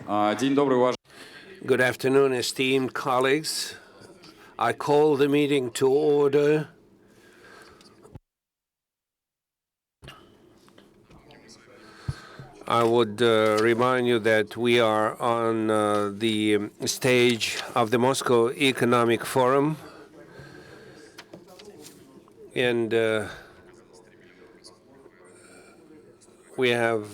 День добрый, уважаемые. Good afternoon, esteemed colleagues. I call the meeting to order. I would remind you that we are on the stage of the Moscow Economic Forum, and we have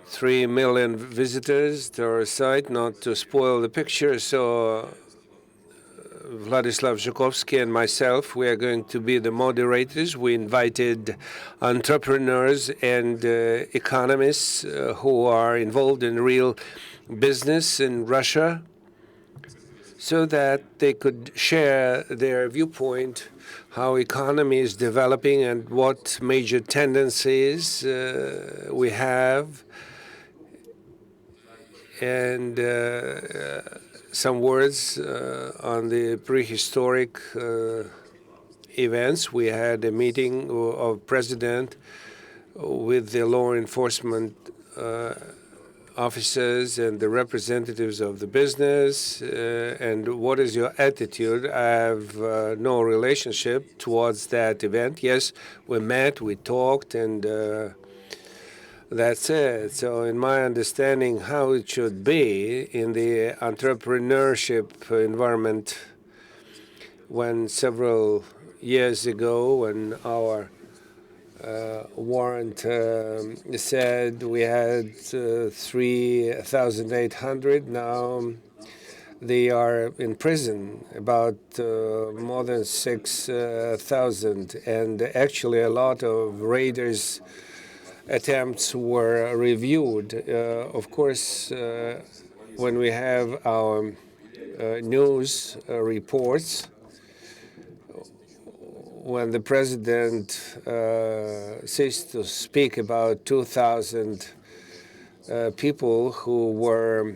3 million visitors to our site. Not to spoil the picture, so Vladislav Zhukovsky and myself, we are going to be the moderators. We invited entrepreneurs and economists who are involved in real business in Russia so that they could share their viewpoint, how economy is developing and what major tendencies we have, and some words on the prehistoric events. We had a meeting of president with the law enforcement officers and the representatives of the business. And what is your attitude? I have no relationship towards that event. Yes, we met, we talked, and that's it. So in my understanding how it should be in the entrepreneurship environment, when several years ago, when our warrant said we had 3,800, now they are in prison, about more than 6,000. And actually a lot of raiders attempts were reviewed. Of course, when we have our news reports, when the president ceased to speak about 2,000 people who were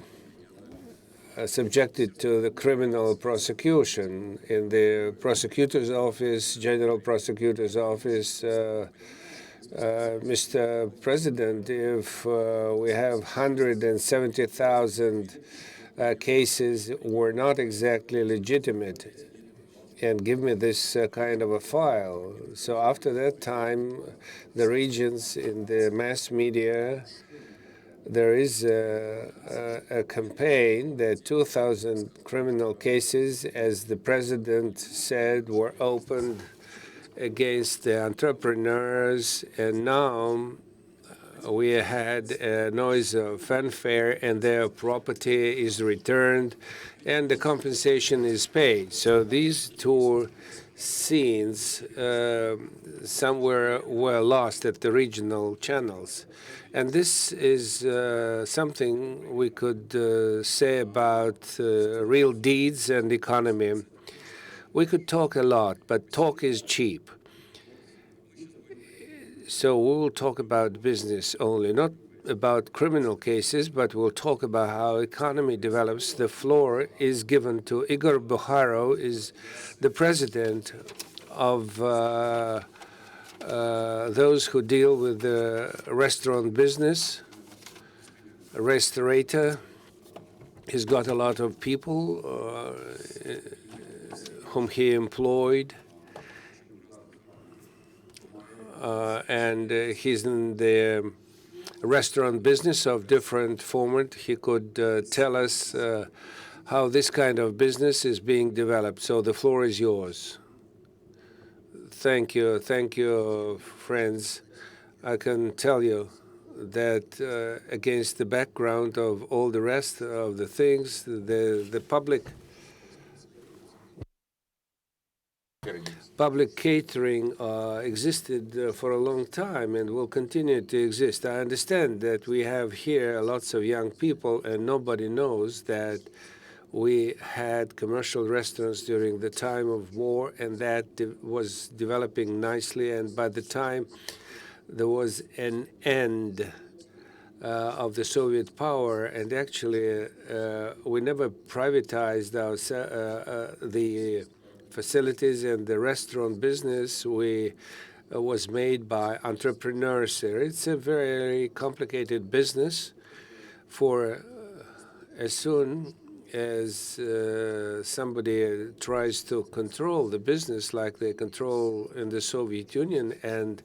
subjected to the criminal prosecution in the prosecutor's office, general prosecutor's office, Mr. President, if we have 170,000 cases were not exactly legitimate, and give me this kind of a file. So after that time, the regions in the mass media, there is a campaign that 2,000 criminal cases, as the president said, were opened against the entrepreneurs, and now we had a noise of fanfare and their property is returned and the compensation is paid. So these two scenes somewhere were lost at the regional channels. And this is something we could say about real deeds and economy. We could talk a lot, but talk is cheap. So we will talk about business only, not about criminal cases, but we'll talk about how economy develops. The floor is given to Igor Bukharo, is the president of those who deal with the restaurant business, a restaurator. He's got a lot of people whom he employed, and he's in the restaurant business of different format. He could tell us how this kind of business is being developed. So the floor is yours. Thank you, friends. I can tell you that against the background of all the rest of the things, the public catering existed for a long time and will continue to exist. I understand that we have here lots of young people and nobody knows that we had commercial restaurants during the time of war, and that was developing nicely. And by the time there was an end of the Soviet power, and actually we never privatized the facilities, and the restaurant business was made by entrepreneurs here. It's a very complicated business, For as soon as somebody tries to control the business like they control in the Soviet Union, and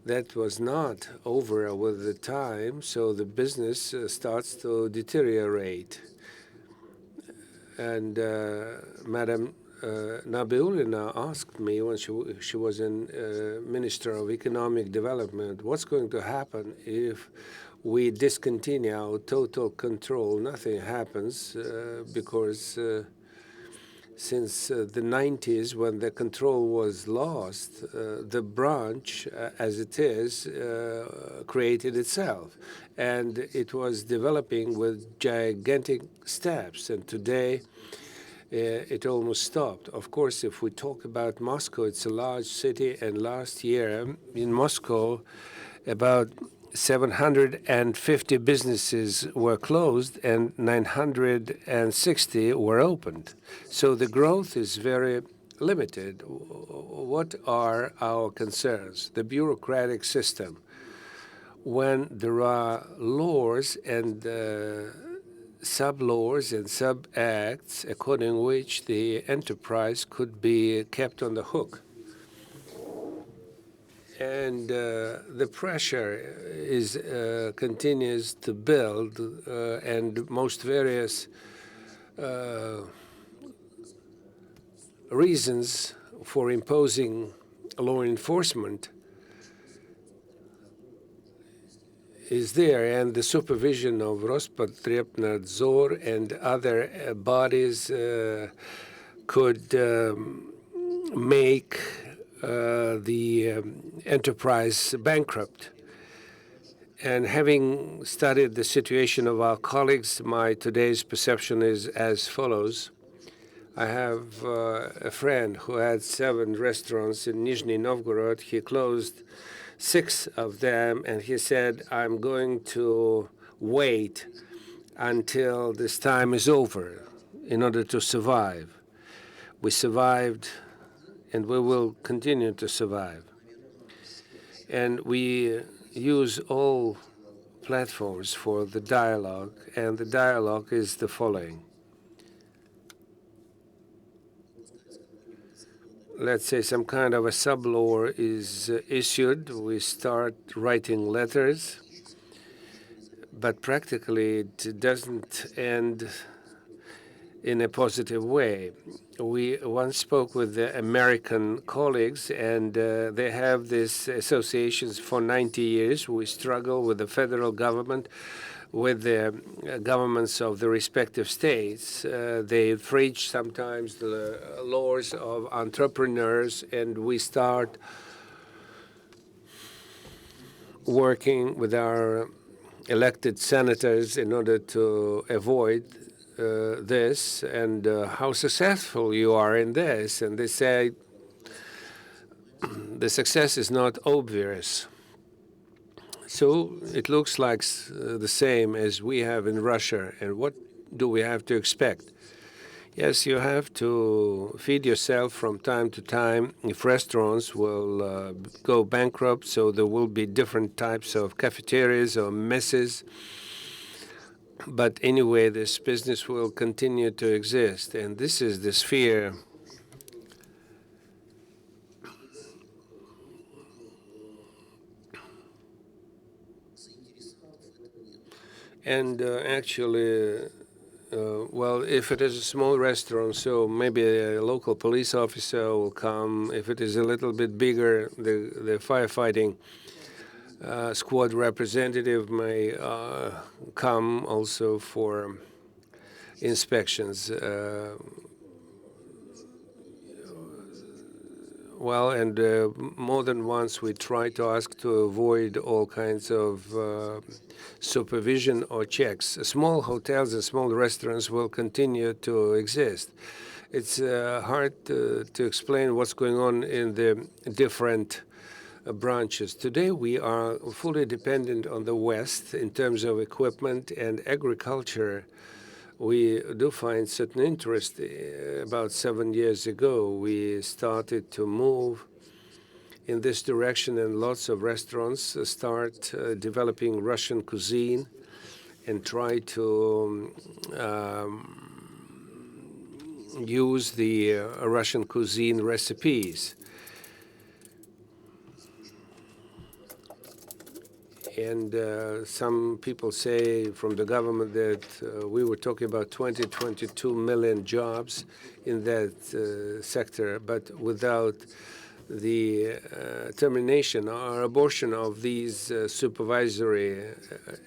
that was not over with the time, so the business starts to deteriorate. And Madam Nabiulina asked me when she was in Minister of Economic Development, what's going to happen if we discontinue our total control? Nothing happens because since the 90s, when the control was lost, the branch, as it is, created itself. And it was developing with gigantic steps. And today, it almost stopped. Of course, if we talk about Moscow, it's a large city. And last year in Moscow, about 750 businesses were closed and 960 were opened. So the growth is very limited. What are our concerns? The bureaucratic system. When there are laws and sub-laws and sub-acts according which the enterprise could be kept on the hook. And the pressure is continues to build, and most various reasons for imposing law enforcement is there, and the supervision of Rospotrebnadzor and other bodies could make the enterprise bankrupt. And having studied the situation of our colleagues, my today's perception is as follows. I have a friend who had 7 restaurants in Nizhny Novgorod. He closed 6 of them, and he said, I'm going to wait until this time is over in order to survive. We survived, and we will continue to survive. And we use all platforms for the dialogue, and the dialogue is the following. Let's say some kind of a sub-law is issued. We start writing letters, but practically it doesn't end in a positive way. We once spoke with the American colleagues, and they have these associations for 90 years. We struggle with the federal government, with the governments of the respective states. They infringe sometimes the laws of entrepreneurs, and we start working with our elected senators in order to avoid this, and how successful you are in this. And they say the success is not obvious. So it looks like the same as we have in Russia. And what do we have to expect? Yes, you have to feed yourself from time to time. If restaurants will go bankrupt, so there will be different types of cafeterias or messes. But anyway, this business will continue to exist. And this is the sphere and actually, well, if it is a small restaurant, so maybe a local police officer will come. If it is a little bit bigger, the firefighting squad representative may come also for inspections. Well, and more than once we try to ask to avoid all kinds of supervision or checks. Small hotels and small restaurants will continue to exist. It's hard to explain what's going on in the different branches. Today we are fully dependent on the West in terms of equipment and agriculture. We do find certain interest. About 7 years ago, we started to move in this direction, and lots of restaurants start developing Russian cuisine. and try to use the Russian cuisine recipes. And some people say from the government that we were talking about 22 million jobs in that sector, but without the termination or abortion of these supervisory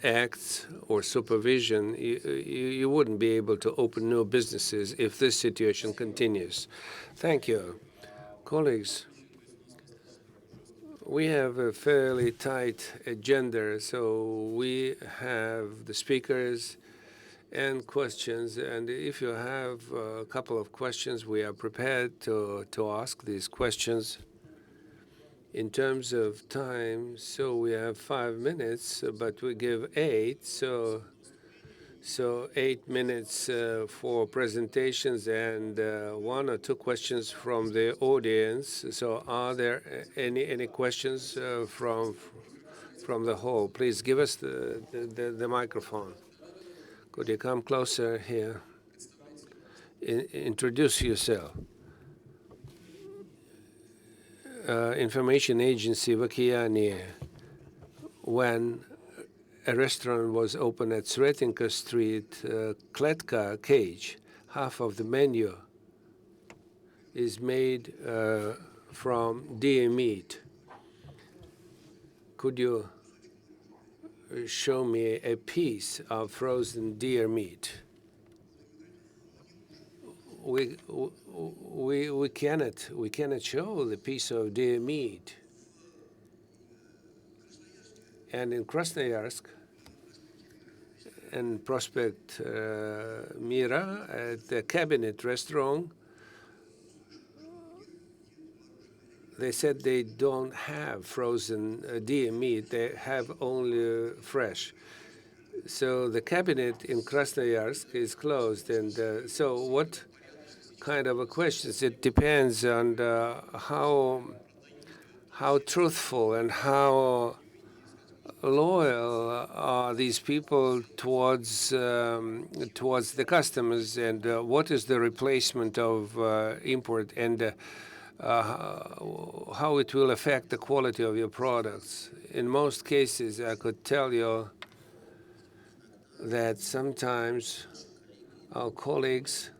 acts or supervision, you wouldn't be able to open new businesses if this situation continues. Thank you. Colleagues, we have a fairly tight agenda, so we have the speakers and questions. And if you have a couple of questions, we are prepared to ask these questions. In terms of time, so we have 5 minutes, but we give 8. So 8 minutes for presentations and 1 or 2 questions from the audience. So are there any questions from the hall? Please give us the microphone. Could you come closer here? Introduce yourself. Information agency Vakiani. When a restaurant was open at Sretinka Street, Kletka cage, half of the menu is made from deer meat. Could you show me a piece of frozen deer meat? We cannot show the piece of deer meat. And in Krasnoyarsk and Prospect Mira at the Cabinet restaurant, they said they don't have frozen deer meat. They have only fresh. So the Cabinet in Krasnoyarsk is closed. And so what kind of a question? It depends on how truthful and how loyal are these people towards the customers, and what is the replacement of import, and how it will affect the quality of your products. In most cases, I could tell you that sometimes our colleagues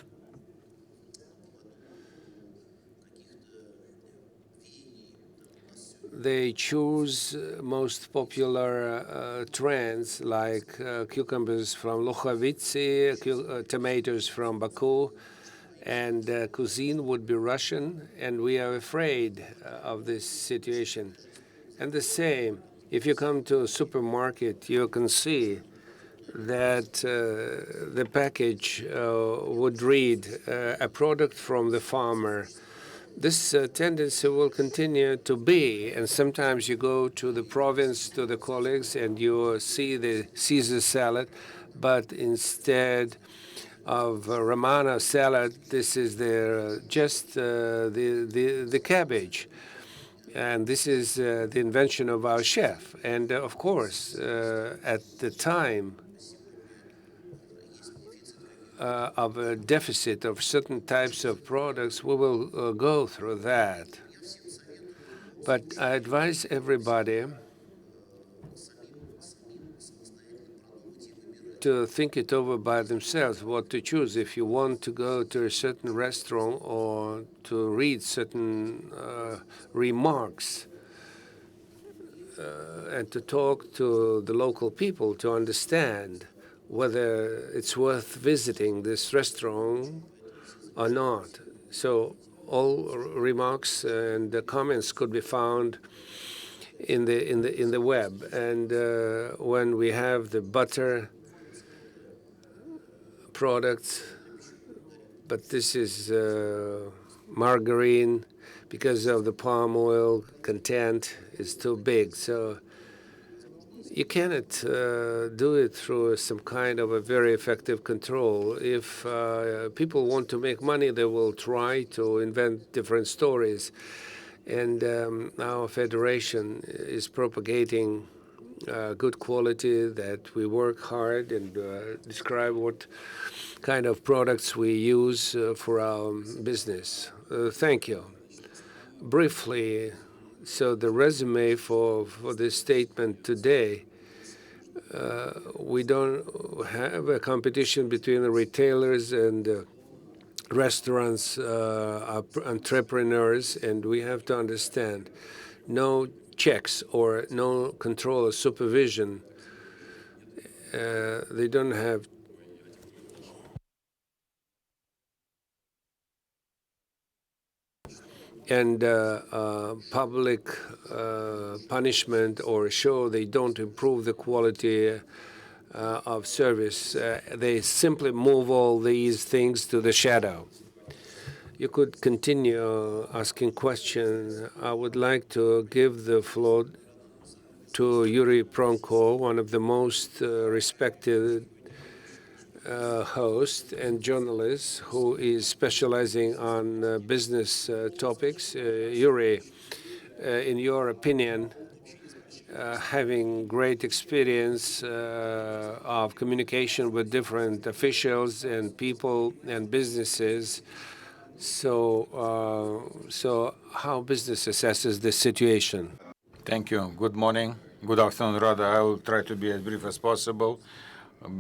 they choose most popular trends like cucumbers from Lukhovice, tomatoes from Baku, and cuisine would be Russian, and we are afraid of this situation. And the same, if you come to a supermarket, you can see that the package would read a product from the farmer. This tendency will continue to be, and sometimes you go to the province to the colleagues and you see the Caesar salad, but instead of Romano salad, this is just the cabbage. And this is the invention of our chef. And of course, at the time of a deficit of certain types of products, we will go through that. But I advise everybody to think it over by themselves, what to choose. If you want to go to a certain restaurant or to read certain remarks and to talk to the local people to understand whether it's worth visiting this restaurant or not. So all remarks and the comments could be found in the web. And when we have the butter products, but this is margarine because of the palm oil content is too big. So you cannot do it through some kind of a very effective control. If people want to make money, they will try to invent different stories. And our federation is propagating good quality, that we work hard, and describe what kind of products we use for our business. Thank you. Briefly, so the resume for this statement today, we don't have a competition between the retailers and restaurants, entrepreneurs, and we have to understand no checks or no control or supervision. They don't have and public punishment or show they don't improve the quality of service. They simply move all these things to the shadow. You could continue asking questions. I would like to give the floor to Yuri Pronko, one of the most respected hosts and journalists who is specializing on business topics. Yuri, in your opinion, having great experience of communication with different officials and people and businesses, so how business assesses this situation? Thank you. Good morning. Good afternoon, rather. I will try to be as brief as possible.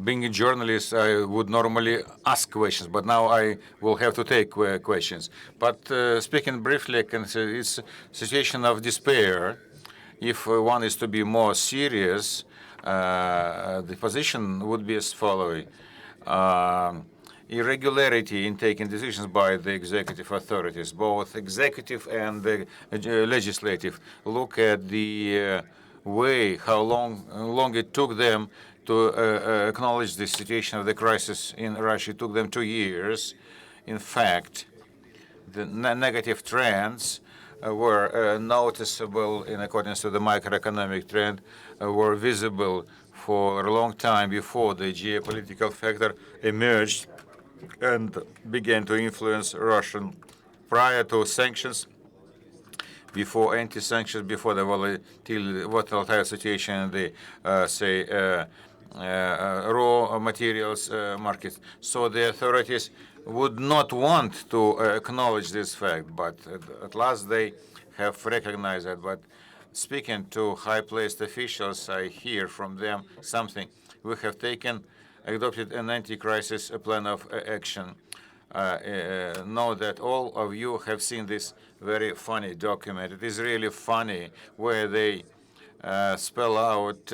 Being a journalist, I would normally ask questions, but now I will have to take questions. But speaking briefly, I can say it's a situation of despair. If one is to be more serious, the position would be as following. Irregularity in taking decisions by the executive authorities, both executive and the legislative. Look at the way, how long it took them to acknowledge the situation of the crisis in Russia. It took them 2 years. In fact, the negative trends were noticeable in accordance to the macroeconomic trend, were visible for a long time before the geopolitical factor emerged and began to influence Russian prior to sanctions, before anti-sanctions, before the volatile situation in the, raw materials markets. So the authorities would not want to acknowledge this fact, but at last they have recognized that. But speaking to high-placed officials, I hear from them something. We have adopted an anti-crisis plan of action. Know that all of you have seen this very funny document. It is really funny, where they spell out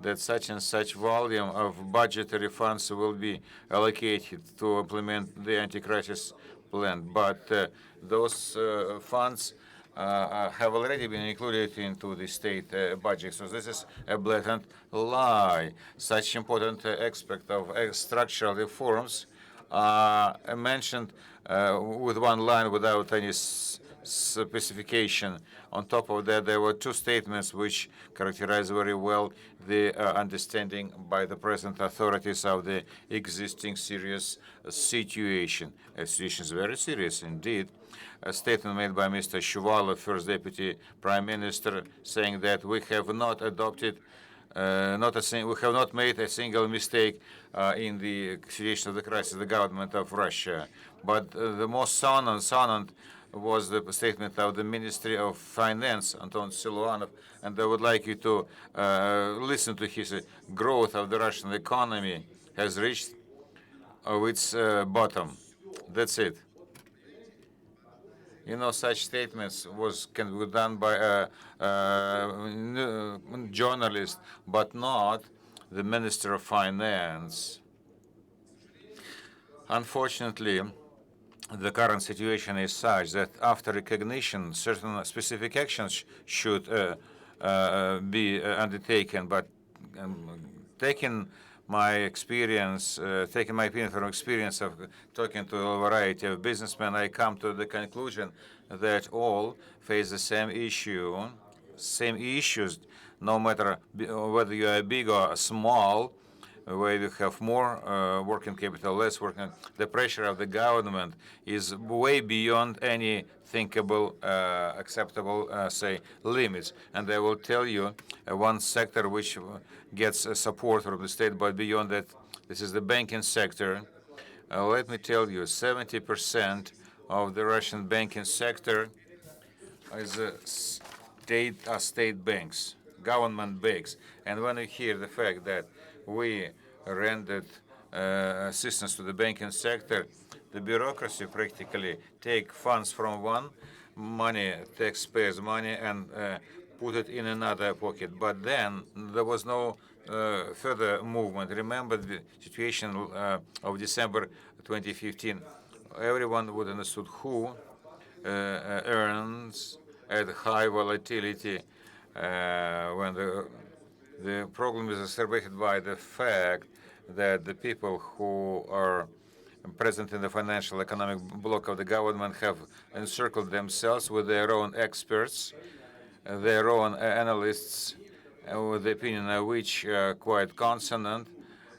that such and such volume of budgetary funds will be allocated to implement the anti-crisis plan. But those funds have already been included into the state budget. So this is a blatant lie. Such important aspect of structural reforms mentioned with one line without any specification. On top of that, there were two statements which characterize very well the understanding by the present authorities of the existing serious situation. The situation is very serious indeed. A statement made by Mr. Shuvalov, First Deputy Prime Minister, saying that we have not adopted we have not made a single mistake in the situation of the crisis, the government of Russia. But the most sounding was the statement of the Ministry of Finance, Anton Siluanov, and I would like you to listen to his growth of the Russian economy has reached its bottom. That's it. You know, such statements can be done by a journalist, but not the Minister of Finance. Unfortunately, the current situation is such that after recognition, certain specific actions should be undertaken. But taking my experience, taking my opinion from experience of talking to a variety of businessmen, I come to the conclusion that all face the same issues, no matter whether you are big or small. where you have more working capital, less working. The pressure of the government is way beyond any thinkable, acceptable, say, limits. And I will tell you one sector which gets support from the state, but beyond that, this is the banking sector. Let me tell you, 70% of the Russian banking sector is state banks, government banks. And when you hear the fact that we rendered assistance to the banking sector, the bureaucracy practically take funds from one money, taxpayers' money, and put it in another pocket. But then there was no further movement. Remember the situation of December 2015. Everyone would understood who earns at high volatility when the problem is exacerbated by the fact that the people who are present in the financial economic bloc of the government have encircled themselves with their own experts, their own analysts, with the opinion of which are quite consonant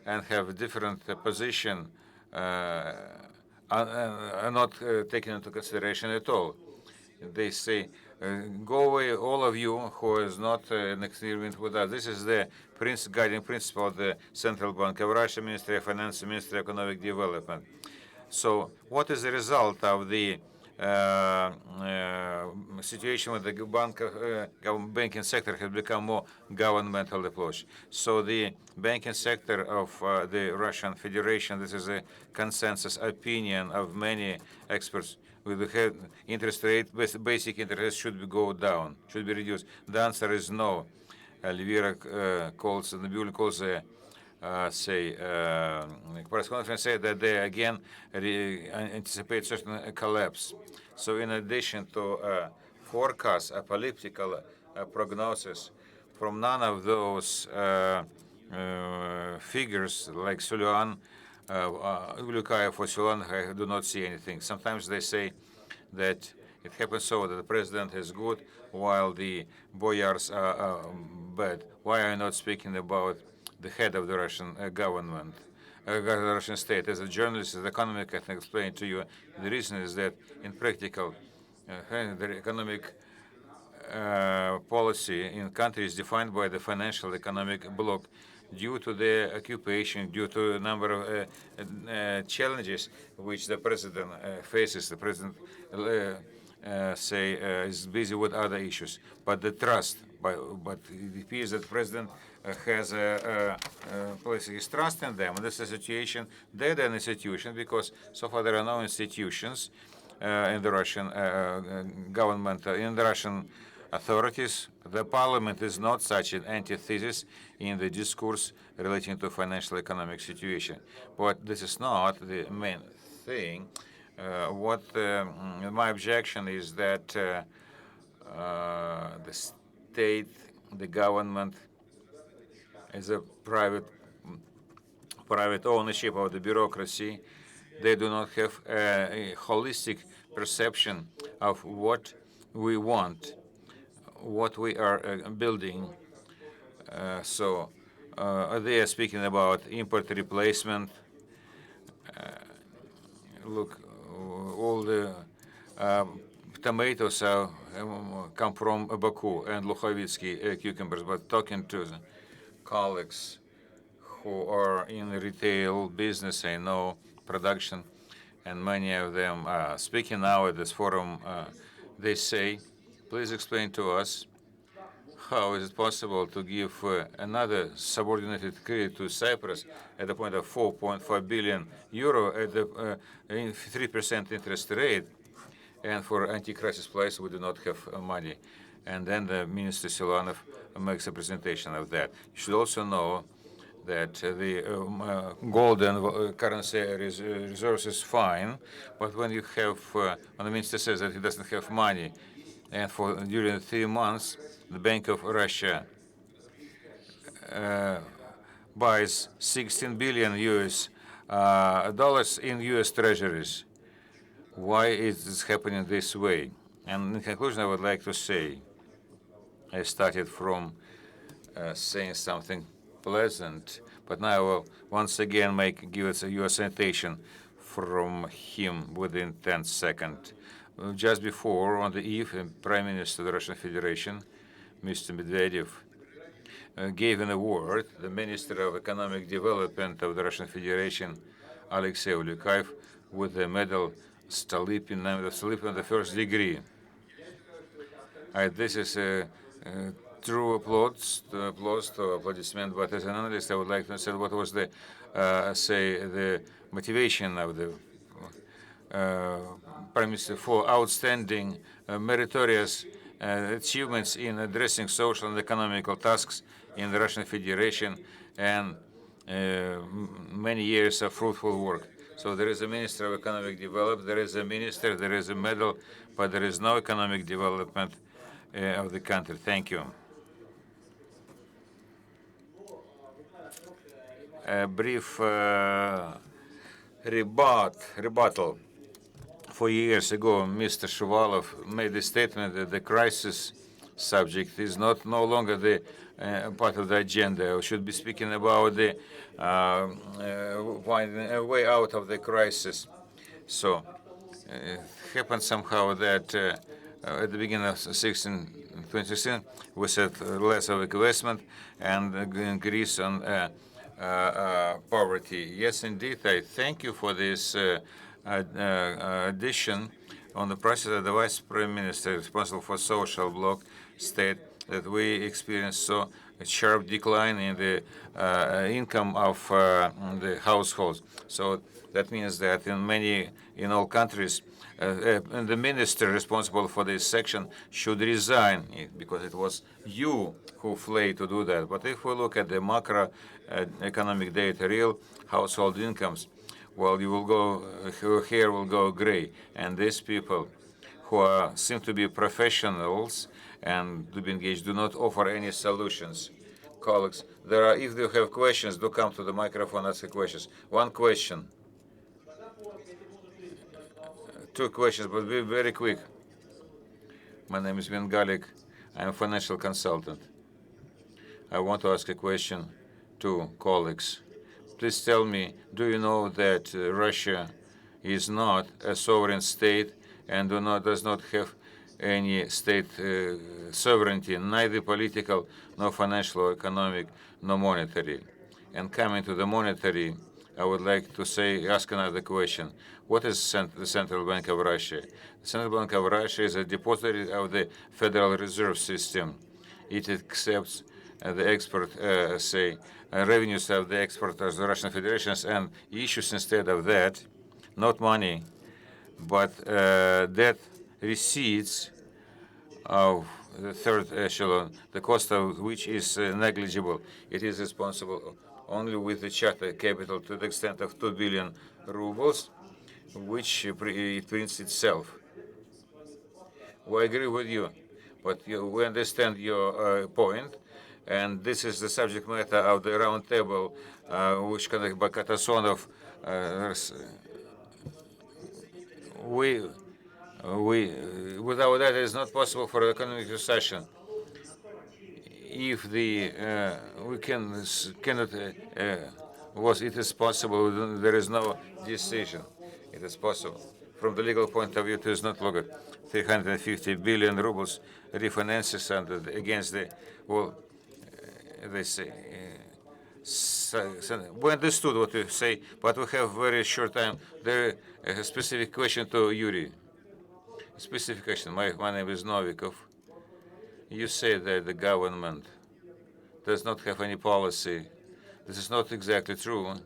and have different position, are not taken into consideration at all. They say, go away, all of you who is not in agreement with us. This is the guiding principle of the Central Bank of Russia, Ministry of Finance, Ministry of Economic Development. So what is the result of the situation where the banking sector has become more governmental approach? So the banking sector of the Russian Federation, this is a consensus opinion of many experts, with the interest rate, basic interest should go down, should be reduced. The answer is no. Elvira calls, Nabiul calls press conference said that they again anticipate certain collapse. So in addition to forecast, a political prognosis, from none of those figures like Sulian, Lukayev or Sulian, I do not see anything. Sometimes they say that it happens so that the president is good while the boyars are bad. Why are you not speaking about the head of the Russian government, the Russian state? As a journalist, as an economic, I can explain to you the reason is that in practical, the economic policy in countries defined by the financial economic bloc due to their occupation, due to a number of challenges which the president faces. The president is busy with other issues, but the trust, but it appears that the president has placed his trust in them. And this is a situation, they're an institution because so far there are no institutions in the Russian government, in the Russian authorities. The parliament is not such an antithesis in the discourse relating to financial economic situation. But this is not the main thing. My objection is that the state, the government, is a private ownership of the bureaucracy. They do not have a holistic perception of what we want, what we are building. So they are speaking about import replacement. Look, all the tomatoes come from Baku and Lukhovitsky cucumbers, but talking to the colleagues who are in the retail business, I know production, and many of them speaking now at this forum, they say, please explain to us how is it possible to give another subordinated credit to Cyprus at the point of 4.5 billion euro at the 3% interest rate, and for anti-crisis place we do not have money. And then the Minister Silanov makes a presentation of that. You should also know that the gold and currency reserves is fine, but when you have, when the minister says that he doesn't have money, and during 3 months, the Bank of Russia buys 16 billion US dollars in US treasuries. Why is this happening this way? And in conclusion, I would like to say, I started from saying something pleasant, But now I will once again give us your citation from him within 10 seconds. Just before, on the eve, Prime Minister of the Russian Federation, Mr. Medvedev, gave an award, the Minister of Economic Development of the Russian Federation, Alexei Ulyukayev, with the medal Stolypin on the first degree. This is a true applause, applaudissement, but as an analyst, I would like to understand what was the, the motivation of the Prime Minister for outstanding, meritorious achievements in addressing social and economical tasks in the Russian Federation and many years of fruitful work. So there is a Minister of Economic Development, there is a minister, there is a medal, but there is no economic development of the country. Thank you. A brief rebuttal. 4 years ago, Mr. Shuvalov made a statement that the crisis subject is no longer the part of the agenda. We should be speaking about the finding a way out of the crisis. So it happened somehow that at the beginning of 2016, we said less of investment and increase on poverty. Yes, indeed, I thank you for this addition on the process. The Vice Prime Minister responsible for social bloc state that we experienced so a sharp decline in the income of the households. So that means that in all countries, and the minister responsible for this section should resign because it was you who failed to do that. But if we look at the macro economic data, real household incomes, well, you will go, your hair will go gray. And these people who seem to be professionals and to be engaged do not offer any solutions. Colleagues, if you have questions, do come to the microphone, ask questions. One question. Two questions, but be very quick. My name is Vengalik. I'm a financial consultant. I want to ask a question to colleagues. Please tell me, do you know that Russia is not a sovereign state and does not have any state sovereignty, neither political, nor financial, or economic, nor monetary? And coming to the monetary, I would like to ask another question. What is the Central Bank of Russia? The Central Bank of Russia is a depository of the Federal Reserve System. It accepts the export, revenues of the exporters, the Russian Federations, and issues instead of that, not money, but debt receipts of the third echelon, the cost of which is negligible. It is responsible only with the charter capital to the extent of 2 billion rubles, which it prints itself. We agree with you, but we understand your point, and this is the subject matter of the round table, which conducted by Katasonov. Without that, it is not possible for economic recession. If it is possible, there is no decision. It is possible. From the legal point of view, it is not longer 350 billion rubles refinances against the, well, they say, we understood what you say, but we have very short time. There is a specific question to Yuri. Specific question. My name is Novikov. You say that the government does not have any policy. This is not exactly true.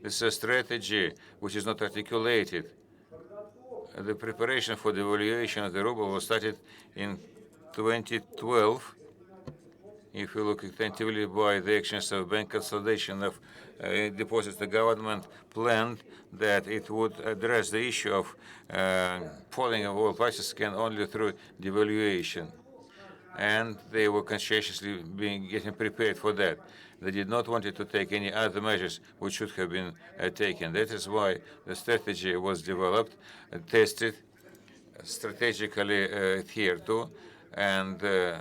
This is a strategy which is not articulated. The preparation for the devaluation of the ruble was started in 2012. If you look attentively by the actions of bank consolidation of deposits, the government planned that it would address the issue of falling of oil prices only through devaluation. And they were conscientiously getting prepared for that. They did not want to take any other measures which should have been taken. That is why the strategy was developed, tested, strategically adhered to, and the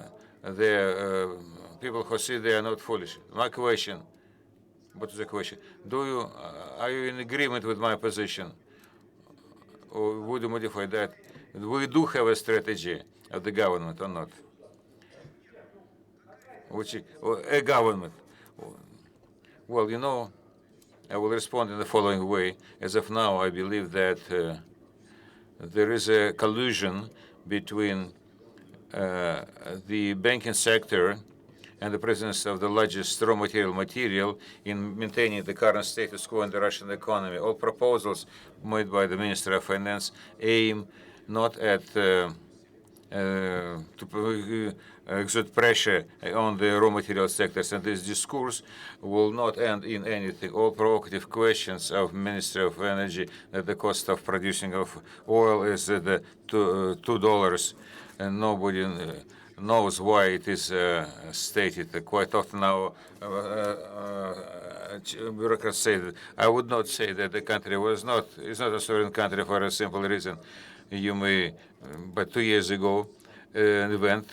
people who see they are not foolish. My question, What is the question? Are you in agreement with my position? Or would you modify that? We do have a strategy of the government or not? Or a government. Well, I will respond in the following way. As of now, I believe that there is a collusion between the banking sector and the presence of the largest raw material in maintaining the current status quo in the Russian economy. All proposals made by the Minister of Finance aim not at to exert pressure on the raw material sectors, and this discourse will not end in anything. All provocative questions of Minister of Energy that the cost of producing of oil is the $2, and nobody knows why it is stated. Quite often our bureaucrats say that. I would not say that the country is not a sovereign country for a simple reason. But 2 years ago, an event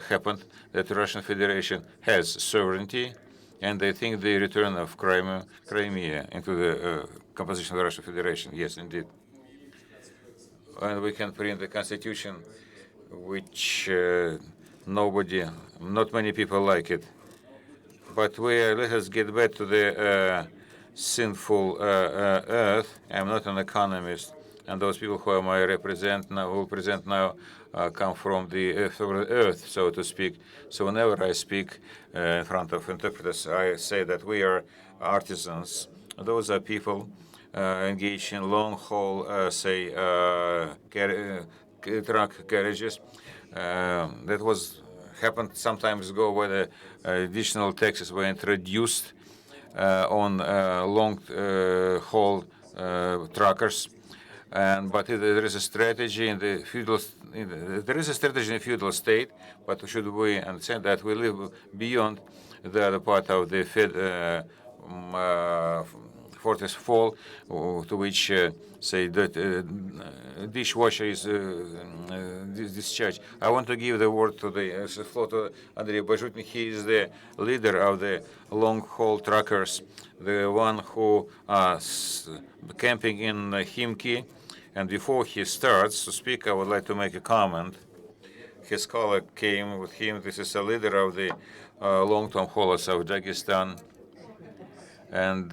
happened that the Russian Federation has sovereignty, and I think the return of Crimea into the composition of the Russian Federation. Yes, indeed. And we can print the constitution, which not many people like it. But let us get back to the sinful earth. I'm not an economist, and those people whom I represent now, come from the earth, so to speak. So whenever I speak in front of interpreters, I say that we are artisans. Those are people engaged in long-haul, truck carriages. That happened some time ago, where the additional taxes were introduced on long-haul truckers. But there is a strategy in the feudal. There is a strategy in the feudal state, but should we understand that we live beyond the other part of the fortress fall, to which, the dishwasher is discharged. I want to give the word to the floor to Andrei Bajutny. He is the leader of the long-haul truckers, the one who camping in Khimki. And before he starts to speak, I would like to make a comment. His colleague came with him. This is a leader of the long-term haulers of Dagestan. And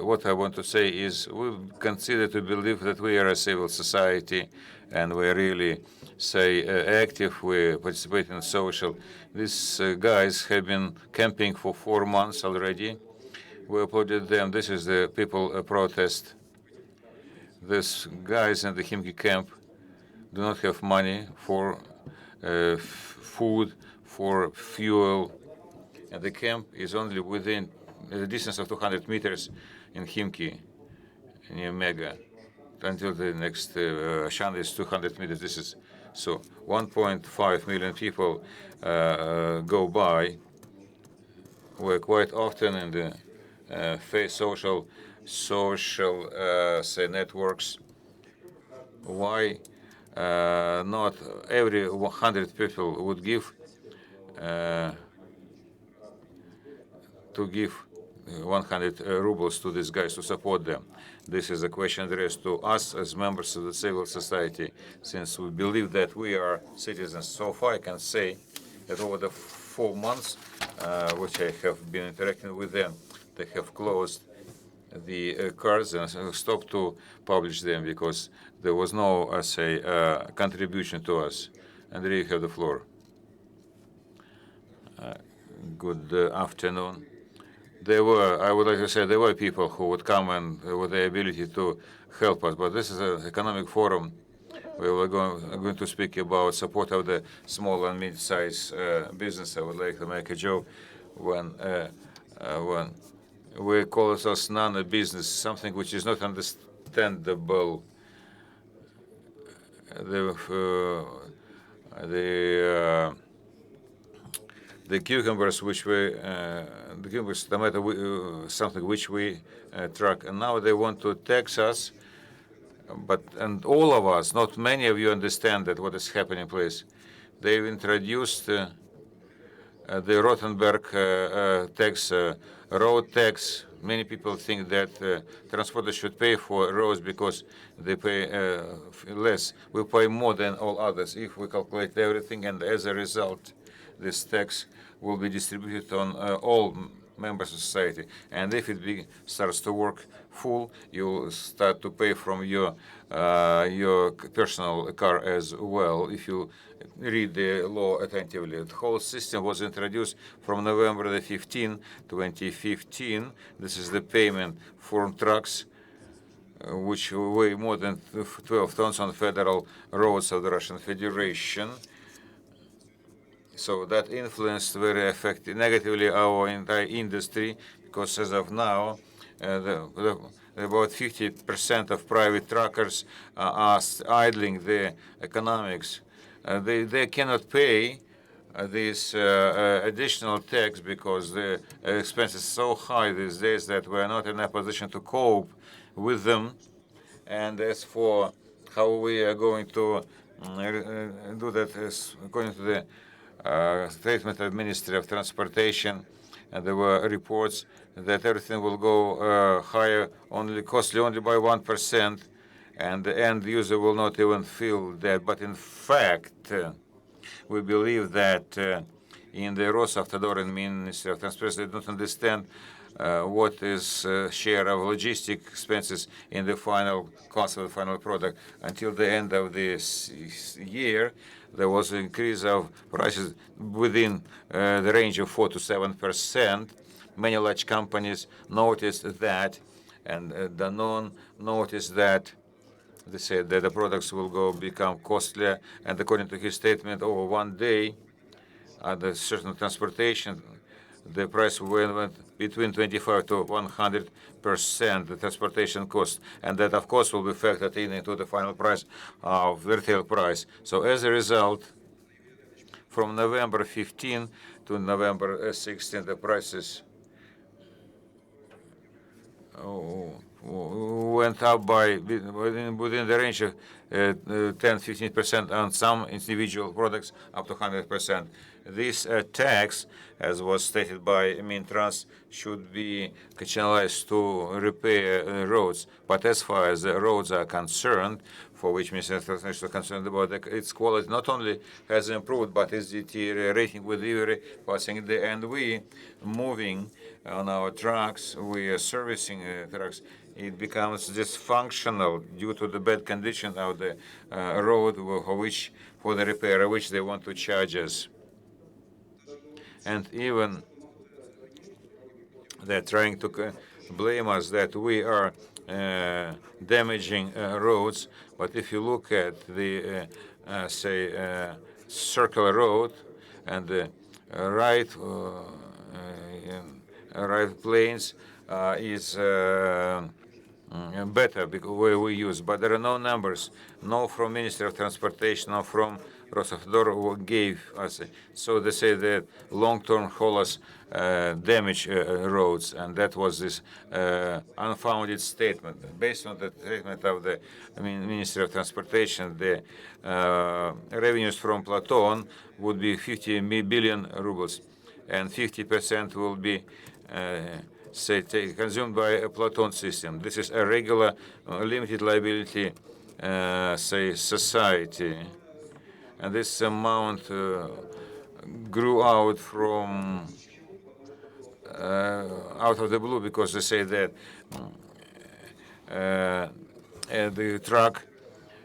what I want to say is we consider to believe that we are a civil society, and we really active, we participate in social. These guys have been camping for 4 months already. We applauded them. This is the people protest. These guys in the Khimki camp do not have money for food, for fuel, and the camp is only within a distance of 200 meters in Khimki, near Mega, until the next Shan is 200 meters. This is so 1.5 million people go by. We're quite often in the social networks. Why not every 100 people would give to give 100 rubles to these guys to support them? This is a question addressed to us as members of the civil society, since we believe that we are citizens. So far, I can say that over the 4 months which I have been interacting with them, they have closed the cards and stopped to publish them because there was no, contribution to us. Andrei, you have the floor. Good afternoon. I would like to say, there were people who would come and with the ability to help us, but this is an economic forum. We were going to speak about support of the small and mid-sized business. I would like to make a joke when we call ourselves non-business, something which is not understandable. The cucumbers, tomato, something which we track, and now they want to tax us. And all of us, not many of you understand that what is happening, please. They've introduced the Rothenberg tax road tax. Many people think that transporters should pay for roads because they pay less. We pay more than all others if we calculate everything, and as a result, this tax will be distributed on all members of society. And if it starts to work full, you start to pay from your personal car as well. If you read the law attentively, the whole system was introduced from November the 15, 2015. This is the payment for trucks which weigh more than 12 tons on federal roads of the Russian Federation. So that influenced very negatively our entire industry, because as of now, about 50% of private truckers are idling the economics. They cannot pay this additional tax because the expense is so high these days that we are not in a position to cope with them. And as for how we are going to do that, according to the statement of Ministry of Transportation, and there were reports that everything will go higher, costly only by 1%, and the end user will not even feel that. But in fact, we believe that in the Rosavtodor and Ministry of Transportation, they don't understand what is share of logistic expenses in the final cost of the final product. Until the end of this year, there was an increase of prices within the range of 4 to 7%. Many large companies noticed that, and Danone noticed that. They said that the products will become costlier, and according to his statement, over one day, at a certain transportation, the price went between 25 to 100% the transportation cost, and that of course will be factored into the final price of the retail price. So as a result, from November 15 to November 16, the prices went up by within the range of 10-15% on some individual products, up to 100%. This tax, as was stated by Mintrans, should be channelized to repair roads. But as far as the roads are concerned, for which Minister of Transportation is concerned about, its quality not only has improved, but is deteriorating with every passing day. And we moving on our trucks, we are servicing trucks. It becomes dysfunctional due to the bad condition of the road, for the repair, which they want to charge us. And even they're trying to blame us that we are damaging roads. But if you look at the, circular road and the right planes is better because where we use, but there are no numbers, no from Ministry of Transportation, no from Rosavtodor who gave us. So they say that long-term haulers damage roads, and that was this unfounded statement. Based on the statement of the Ministry of Transportation, the revenues from Platon would be 50 billion rubles, and 50% will be consumed by a Platon system. This is a regular limited liability society, and this amount grew out of the blue, because they say that the truck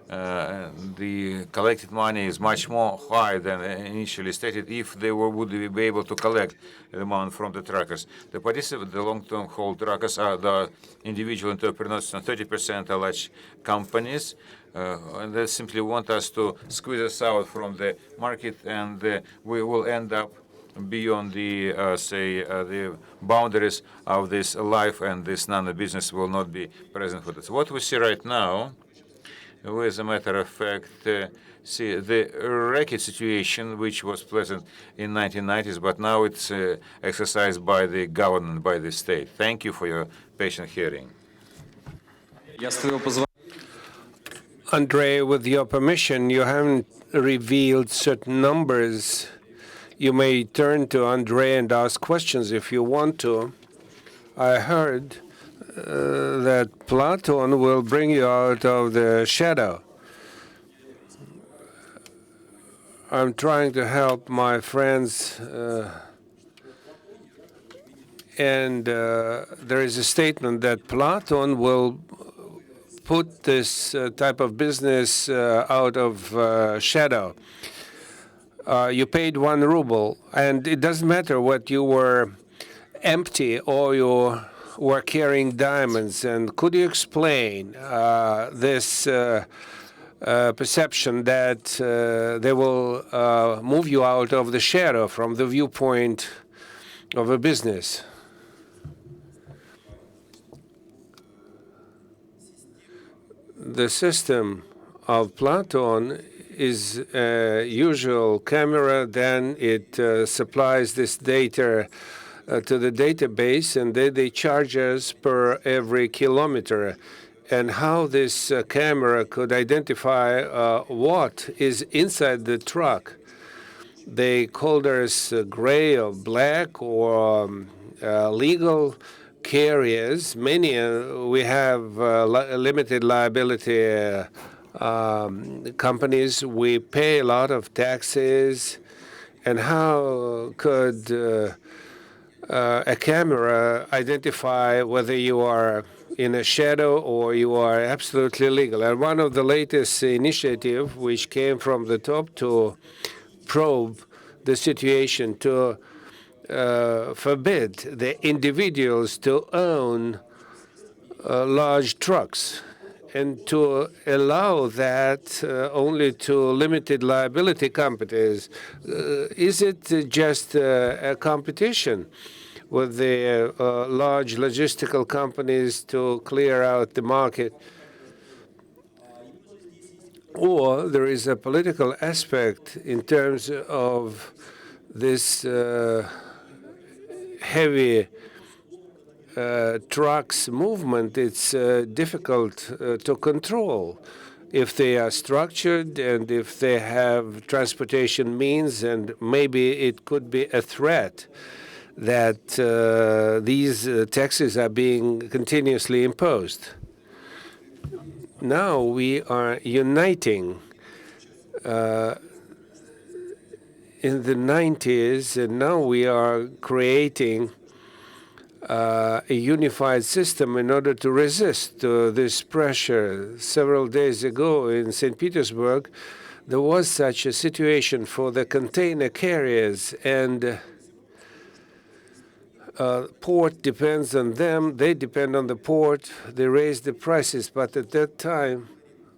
the collected money is much more high than initially stated if they would be able to collect the amount from the truckers. The participants, the long-term haul truckers, are the individual entrepreneurs, and 30% are large companies, and they simply want us to squeeze us out from the market, and we will end up beyond the the boundaries of this life, and this nano-business will not be present for us. What we see right now, as a matter of fact, see the racket situation, which was present in 1990s, but now it's exercised by the government, by the state. Thank you for your patient hearing. Andrei, with your permission, you haven't revealed certain numbers. You may turn to Andrei and ask questions if you want to. I heard that Platon will bring you out of the shadow. I'm trying to help my friends, and there is a statement that Platon will put this type of business out of shadow. You paid 1 ruble, and it doesn't matter what you were empty or you were carrying diamonds. And could you explain this perception that they will move you out of the shadow from the viewpoint of a business? The system of Platon is a usual camera, then it supplies this data to the database, and they charge us per every kilometer. And how this camera could identify what is inside the truck. They call us gray or black or legal carriers. Many we have limited liability companies. We pay a lot of taxes. And how could a camera identify whether you are in a shadow or you are absolutely legal? And one of the latest initiatives, which came from the top to probe the situation, to forbid the individuals to own large trucks and to allow that only to limited liability companies. Is it just a competition with the large logistical companies to clear out the market? Or there is a political aspect in terms of this heavy trucks movement. It's difficult to control if they are structured and if they have transportation means, and maybe it could be a threat that these taxes are being continuously imposed. Now we are uniting in the 90s, and now we are creating a unified system in order to resist this pressure. Several days ago in St. Petersburg, there was such a situation for the container carriers, and port depends on them. They depend on the port. They raise the prices. But at that time,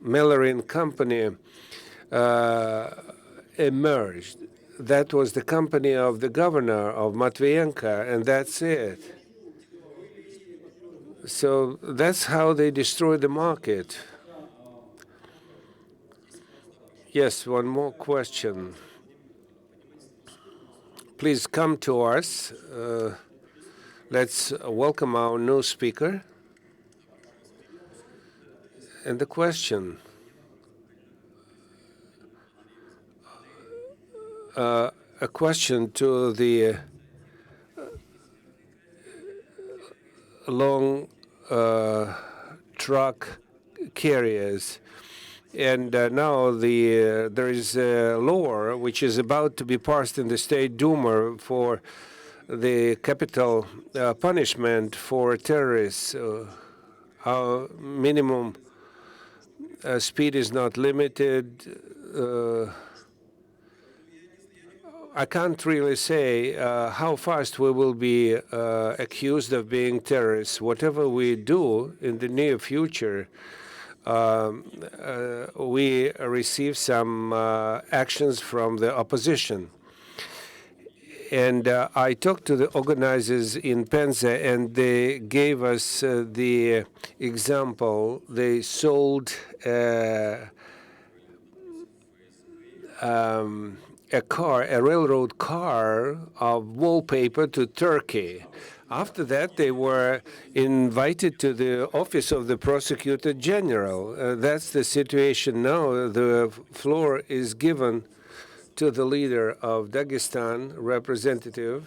Mellerin Company emerged. That was the company of the governor of Matvienko, and that's it. So that's how they destroy the market. Yes, one more question. Please come to us. Let's welcome our new speaker. And the question, a question to the long truck carriers. And now there is a law which is about to be passed in the State Duma for the capital punishment for terrorists. Our minimum speed is not limited. I can't really say how fast we will be accused of being terrorists. Whatever we do in the near future, we receive some actions from the opposition. And I talked to the organizers in Penza, and they gave us the example. They sold a railroad car of wallpaper to Turkey. After that, they were invited to the office of the prosecutor general. That's the situation now. The floor is given to the leader of Dagestan, representative.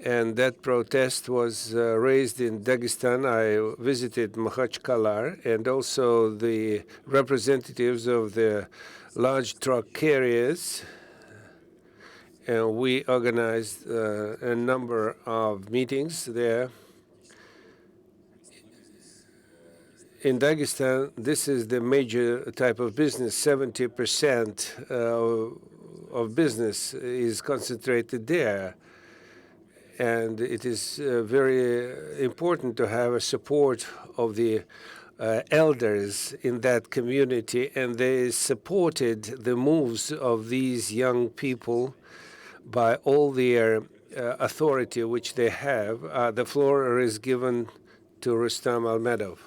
And that protest was raised in Dagestan. I visited Makhachkala, and also the representatives of the large truck carriers. And we organized a number of meetings there. In Dagestan, this is the major type of business. 70% of business is concentrated there. And it is very important to have a support of the elders in that community, and they supported the moves of these young people by all their authority which they have. The floor is given to Rustam Almedov.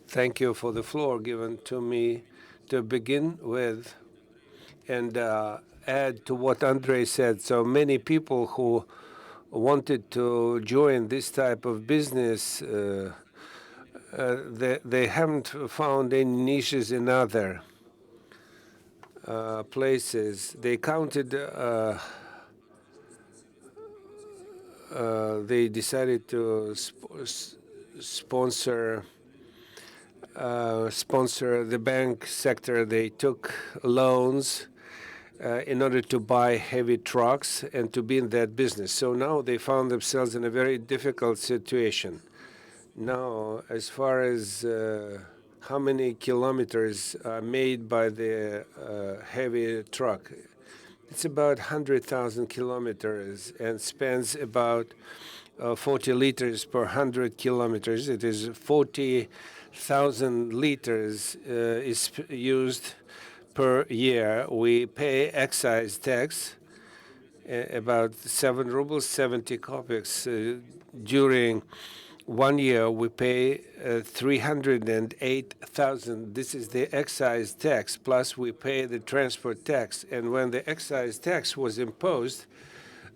Thank you for the floor given to me to begin with, and add to what Andrei said. So many people who wanted to join this type of business, they haven't found any niches in other places. They counted, they decided to sponsor the bank sector. They took loans in order to buy heavy trucks and to be in that business. So now they found themselves in a very difficult situation. Now, as far as how many kilometers are made by the heavy truck, it's about 100,000 kilometers and spends about 40 liters per 100 kilometers. It is 40,000 liters is used per year. We pay excise tax about 7 rubles 70 kopecks. During 1 year, we pay 308,000. This is the excise tax, plus we pay the transport tax. And when the excise tax was imposed,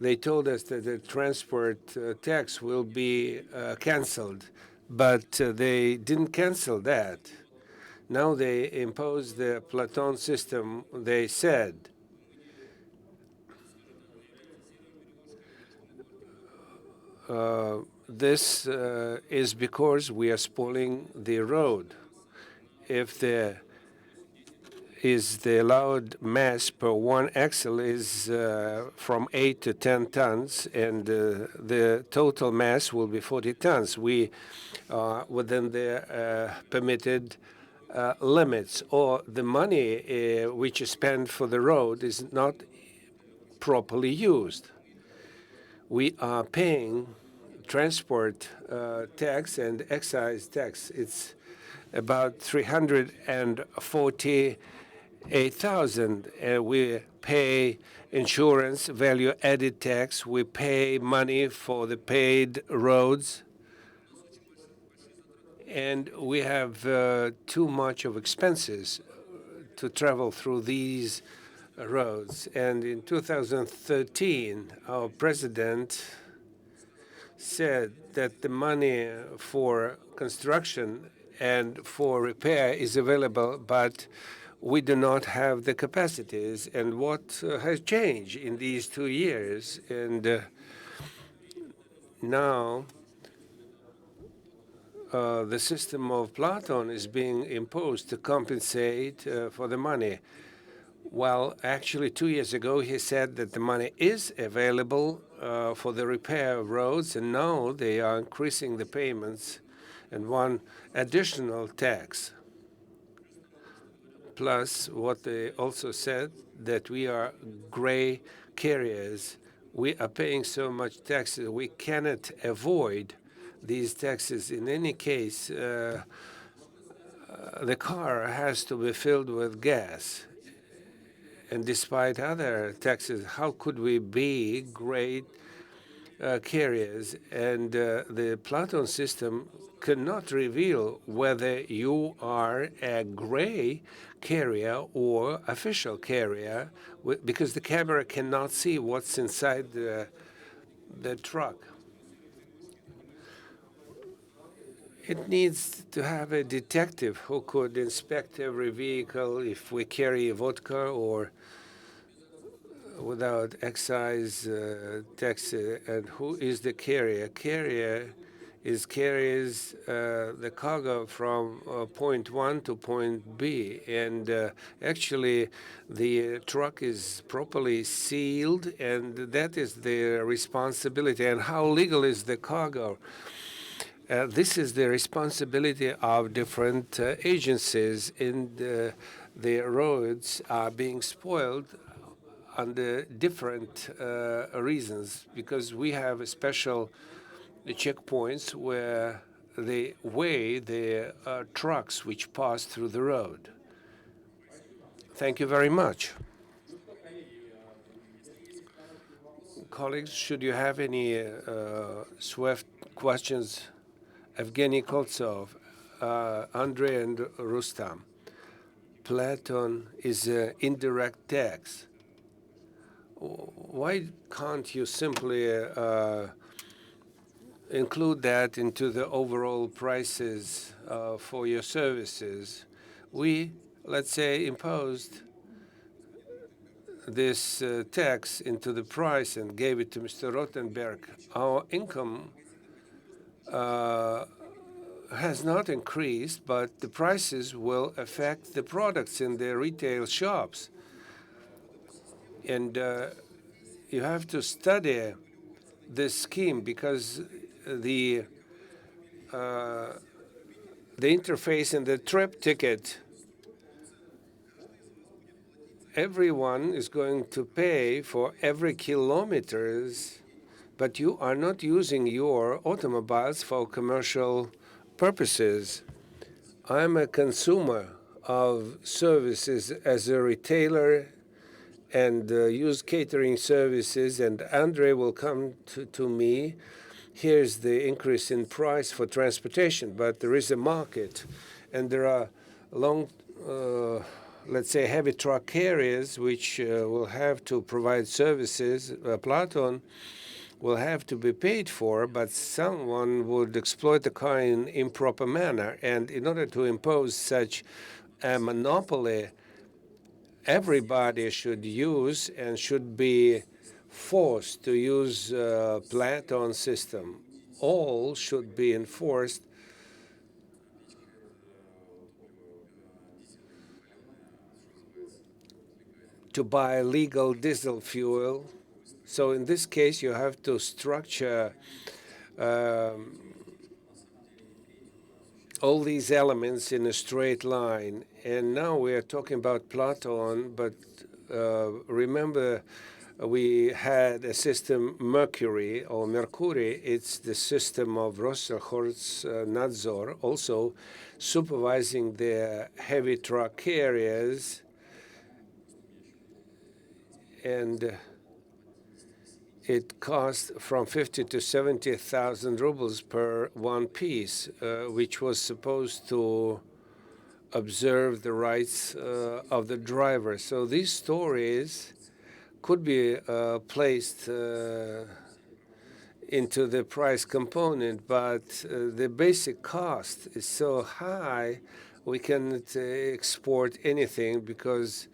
they told us that the transport tax will be canceled, but they didn't cancel that. Now they impose the Platon system. They said this is because we are spoiling the road. If there is the allowed mass per one axle is from 8 to 10 tons, and the total mass will be 40 tons. We are within the permitted limits, or the money which is spent for the road is not properly used. We are paying transport tax and excise tax. It's about 348,000. We pay insurance, value-added tax. We pay money for the paid roads. And we have too much of expenses to travel through these roads. And in 2013, our president said that the money for construction and for repair is available, but we do not have the capacities. And what has changed in these 2 years? And now the system of Platon is being imposed to compensate for the money. Well, actually, 2 years ago, he said that the money is available for the repair of roads, and now they are increasing the payments and one additional tax. Plus, what they also said, that we are gray carriers. We are paying so much taxes, we cannot avoid these taxes. In any case, the car has to be filled with gas. And despite other taxes, how could we be great carriers? And the Platon system cannot reveal whether you are a gray carrier or official carrier, because the camera cannot see what's inside the truck. It needs to have a detective who could inspect every vehicle if we carry vodka or without excise tax. And who is the carrier? Carrier carries the cargo from point 1 to point B, and actually the truck is properly sealed, and that is their responsibility. And how legal is the cargo? This is the responsibility of different agencies, and the roads are being spoiled under different reasons, because we have special checkpoints where they weigh the trucks which pass through the road. Thank you very much. Colleagues, should you have any swift questions? Evgeny Koltsov, Andrei and Rustam. Platon is an indirect tax. Why can't you simply include that into the overall prices for your services? We, let's say, imposed this tax into the price and gave it to Mr. Rothenberg. Our income has not increased, but the prices will affect the products in the retail shops. And you have to study this scheme, because the interface in the trip ticket, everyone is going to pay for every kilometers, but you are not using your automobiles for commercial purposes. I'm a consumer of services as a retailer and use catering services, and Andre will come to me. Here's the increase in price for transportation, but there is a market, and there are long, let's say, heavy truck carriers which will have to provide services. Platon will have to be paid for, but someone would exploit the car in improper manner. And in order to impose such a monopoly, everybody should use and should be forced to use Platon system. All should be enforced to buy legal diesel fuel. So in this case, you have to structure all these elements in a straight line. And now we are talking about Platon, but remember, we had a system Mercury or Mercury. It's the system of Rosserholz Nadzor, also supervising the heavy truck carriers. And it cost from 50 to 70,000 rubles per one piece, which was supposed to observe the rights of the driver. So these stories could be placed into the price component, but the basic cost is so high we cannot export anything, because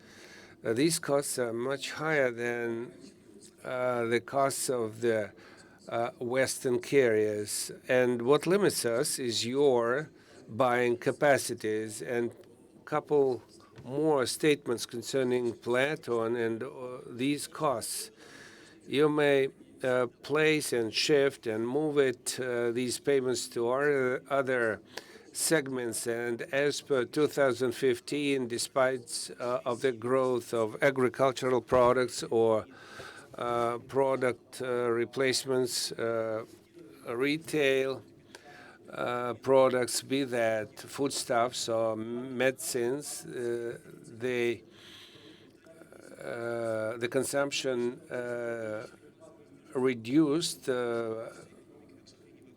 these costs are much higher than the costs of the Western carriers. And what limits us is your buying capacities. And couple more statements concerning Platon and these costs. You may place and shift and move these payments to our other segments. And as per 2015, despite of the growth of agricultural products or product replacements, retail products, be that foodstuffs or medicines, the consumption reduced to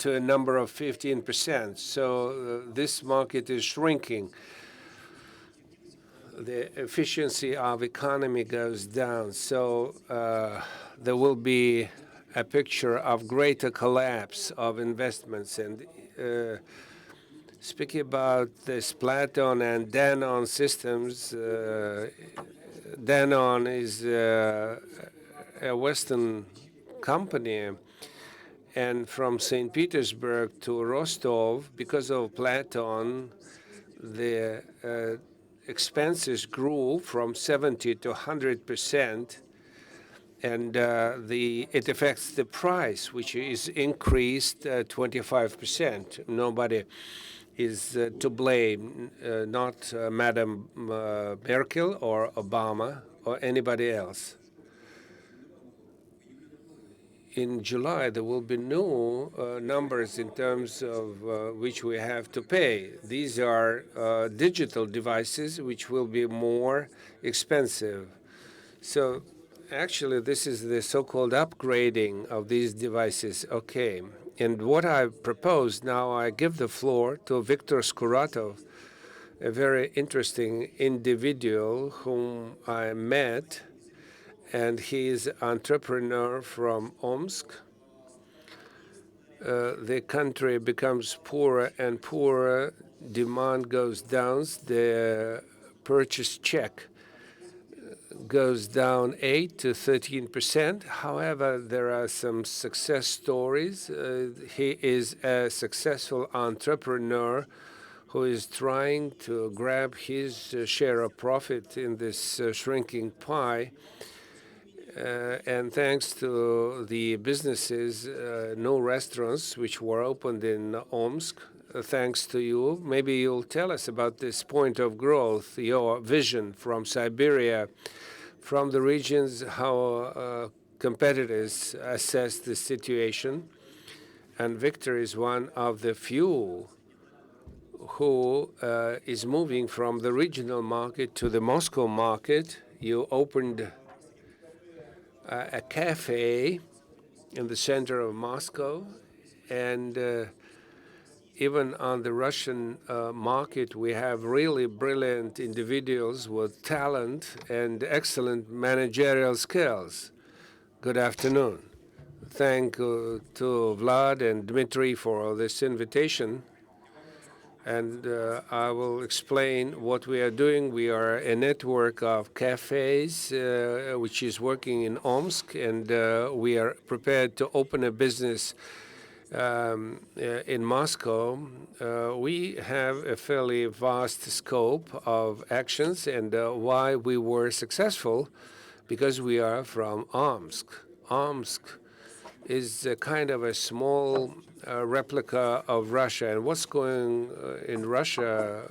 a number of 15%. So this market is shrinking. The efficiency of economy goes down. So there will be a picture of greater collapse of investments. And speaking about this Platon and Danon systems, Danon is a Western company, and from St. Petersburg to Rostov, because of Platon, the expenses grew from 70 to 100%, and it affects the price, which is increased 25%. Nobody is to blame, not Madam Merkel or Obama or anybody else. In July, there will be new numbers in terms of which we have to pay. These are digital devices, which will be more expensive. So actually, this is the so-called upgrading of these devices. Okay. And what I propose now, I give the floor to Viktor Skuratov, a very interesting individual whom I met, and he is an entrepreneur from Omsk. The country becomes poorer and poorer, demand goes down, the purchase check goes down 8 to 13%. However, there are some success stories. He is a successful entrepreneur who is trying to grab his share of profit in this shrinking pie. And thanks to the businesses, no restaurants which were opened in Omsk, thanks to you. Maybe you'll tell us about this point of growth, your vision from Siberia, from the regions, how competitors assess the situation. And Victor is one of the few who is moving from the regional market to the Moscow market. You opened a cafe in the center of Moscow, and even on the Russian market, we have really brilliant individuals with talent and excellent managerial skills. Good afternoon. Thank you to Vlad and Dmitry for this invitation. And I will explain what we are doing. We are a network of cafes which is working in Omsk, and we are prepared to open a business in Moscow. We have a fairly vast scope of actions, and why we were successful, because we are from Omsk. Omsk is a kind of a small replica of Russia. And what's going in Russia,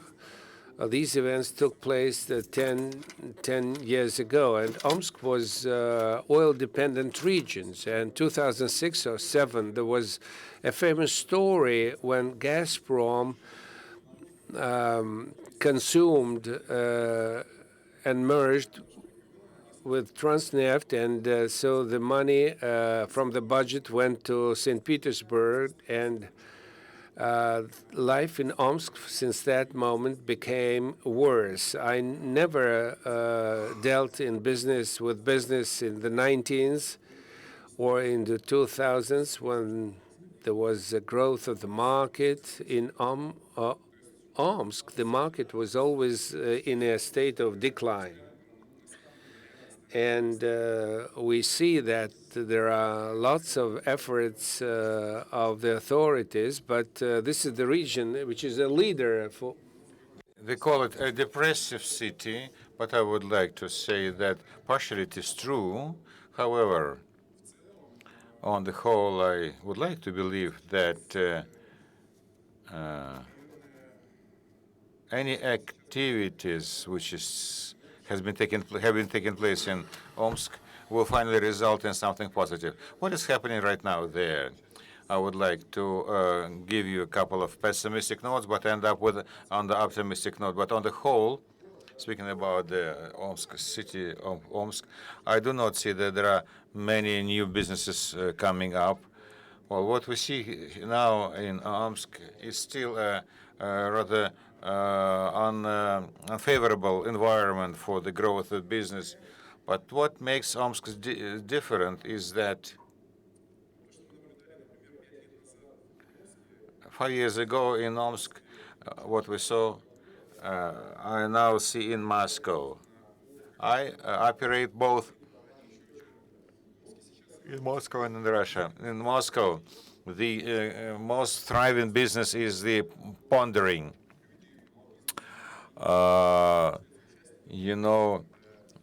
these events took place 10 years ago. And Omsk was oil-dependent regions. And 2006 or 7, there was a famous story when Gazprom consumed and merged with Transneft, and so the money from the budget went to St. Petersburg, and life in Omsk since that moment became worse. I never dealt in business with business in the 19s or in the 2000s when there was a growth of the market in Omsk. The market was always in a state of decline. And we see that there are lots of efforts of the authorities, but this is the region which is a leader for. They call it a depressive city, but I would like to say that partially it is true. However, on the whole, I would like to believe that any activities which have been taking place in Omsk will finally result in something positive. What is happening right now there? I would like to give you a couple of pessimistic notes, but end up with on the optimistic note. But on the whole, speaking about the Omsk city of Omsk, I do not see that there are many new businesses coming up. Well, what we see now in Omsk is still a rather unfavorable environment for the growth of business. But what makes Omsk different is that 5 years ago in Omsk, what we saw, I now see in Moscow. I operate both in Moscow and in Russia. In Moscow, the most thriving business is the pondering. Uh, you know,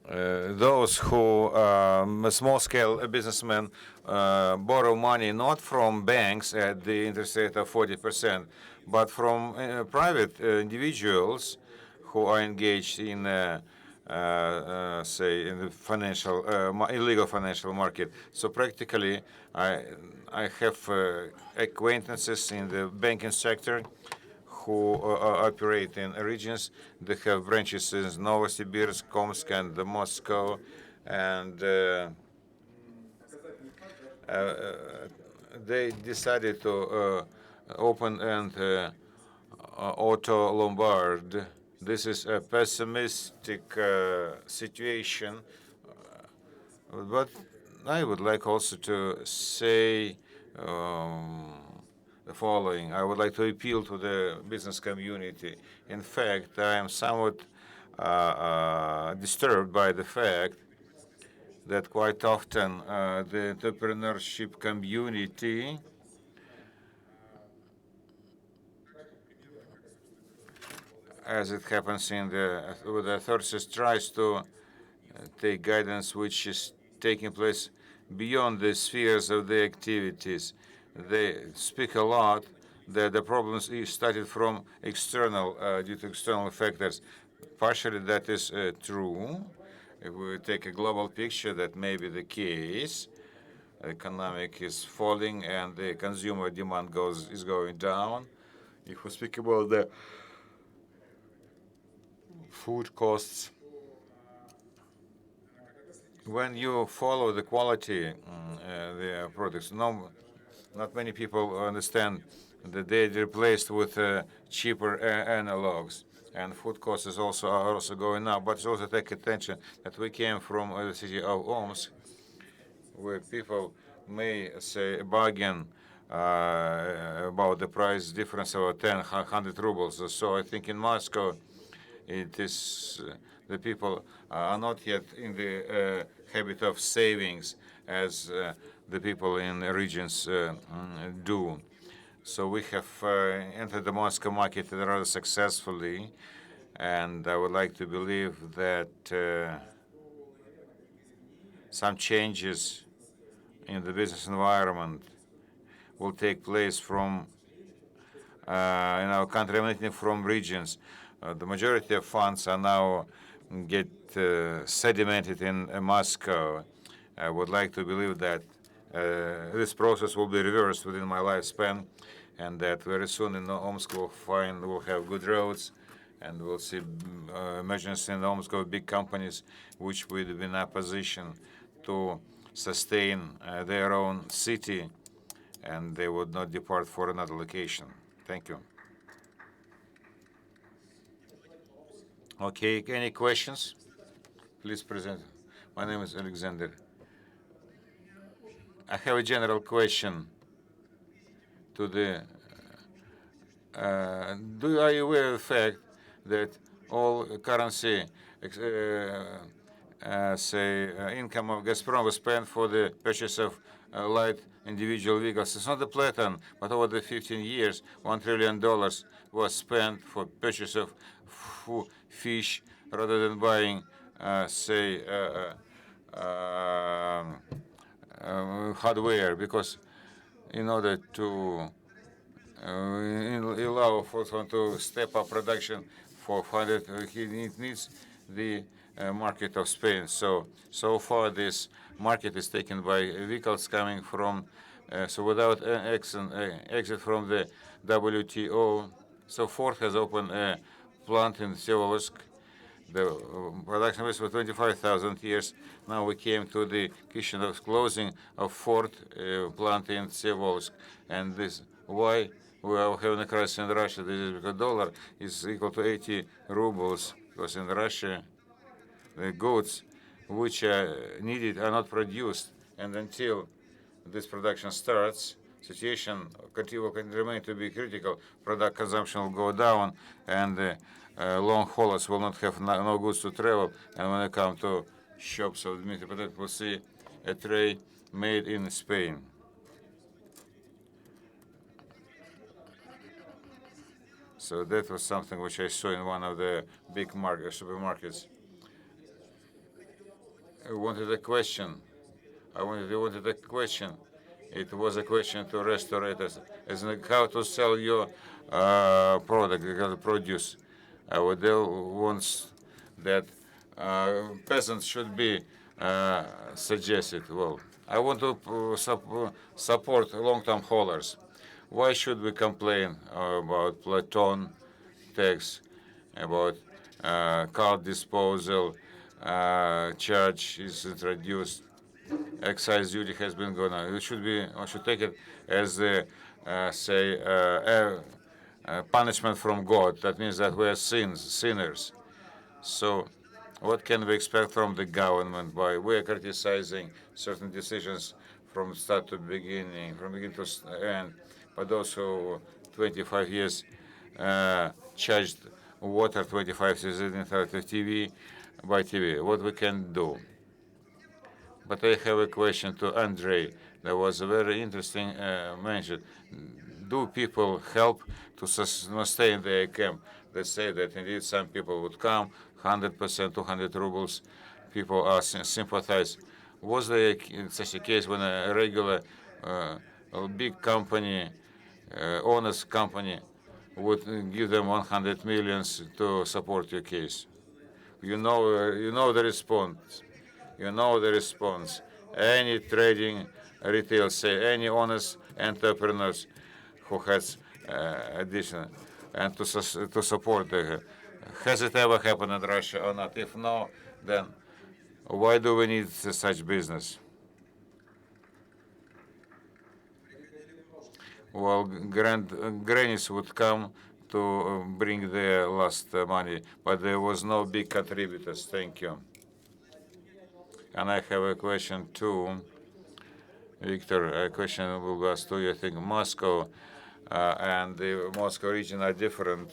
those who small-scale businessmen borrow money not from banks at the interest rate of 40%, but from private individuals who are engaged in, say, in the financial, illegal financial market. So practically, I have acquaintances in the banking sector who operate in regions. They have branches in Novosibirsk, Tomsk, and Moscow, and they decided to open an auto lombard. This is a pessimistic situation, but I would like also to say the following. I would like to appeal to the business community. In fact, I am somewhat disturbed by the fact that quite often the entrepreneurship community, as it happens in the with the authorities, tries to take guidance which is taking place beyond the spheres of the activities. They speak a lot that the problems is started from external, due to external factors. Partially that is true. If we take a global picture, that may be the case. Economic is falling and the consumer demand is going down. If we speak about the food costs, when you follow the quality, the products, no, not many people understand that they replaced with cheaper analogs, and food costs are also going up. But it's also take attention that we came from the city of Omsk, where people may say bargain about the price difference of 10, 100 rubles. So I think in Moscow, it is the people are not yet in the habit of savings as the people in the regions do. So we have entered the Moscow market rather successfully, and I would like to believe that some changes in the business environment will take place from in our country, emanating from regions. The majority of funds are now get sedimented in Moscow. I would like to believe that this process will be reversed within my lifespan, and that very soon in Omsk we'll have good roads, and we'll see emergence in Omsk of big companies which will be in a position to sustain their own city, and they would not depart for another location. Thank you. Okay, any questions? Please present. My name is Alexander. I have a general question to the. Are you aware of the fact that all currency, income of Gazprom was spent for the purchase of light individual vehicles? It's not the Platon, but over the 15 years, $1 trillion was spent for purchase of fish rather than buying, hardware, because in order to allow for someone to step up production for 500, he needs the market of Spain. So far, this market is taken by vehicles coming from, so without exit from the WTO. So Ford has opened a plant in Sevolsk. The production was for 25,000 years. Now we came to the question of closing of Ford plant in Sevolsk. And this, why we are having a crisis in Russia? This is because dollar is equal to 80 rubles. Because in Russia, the goods which are needed are not produced. And until this production starts, situation will remain to be critical. Product consumption will go down, and long haulers will not have no goods to travel. And when they come to shops of Dmitry Potato, we'll see a tray made in Spain. So that was something which I saw in one of the big supermarkets. I wanted a question. I wanted a question. It was a question to restaurateurs, as in how to sell your product, how to produce. Our deal wants that peasants should be suggested. Well, I want to support long-term haulers. Why should we complain about Platon tax, about card disposal charge is introduced, excise duty has been gone on. It should be, I should take it as a, punishment from God. That means that we are sinners. So, what can we expect from the government by we are criticizing certain decisions from start to beginning, from beginning to end, but also 25 years charged water, 25 years in TV by TV. What we can do? But I have a question to Andrei. There was a very interesting mention. Do people help to stay in their camp? They say that indeed some people would come, 100%, 200 rubles. People are sympathize. Was there such a case when a regular big company, honest company, would give them 100 millions to support your case? You know the response. You know the response. Any trading retail say any honest entrepreneurs who has additional and to support the. Has it ever happened in Russia or not? If no, then why do we need such business? Well, grannies would come to bring their last money, but there was no big contributors. Thank you. And I have a question too, Victor. A question will be asked to you. I think Moscow and the Moscow region are different.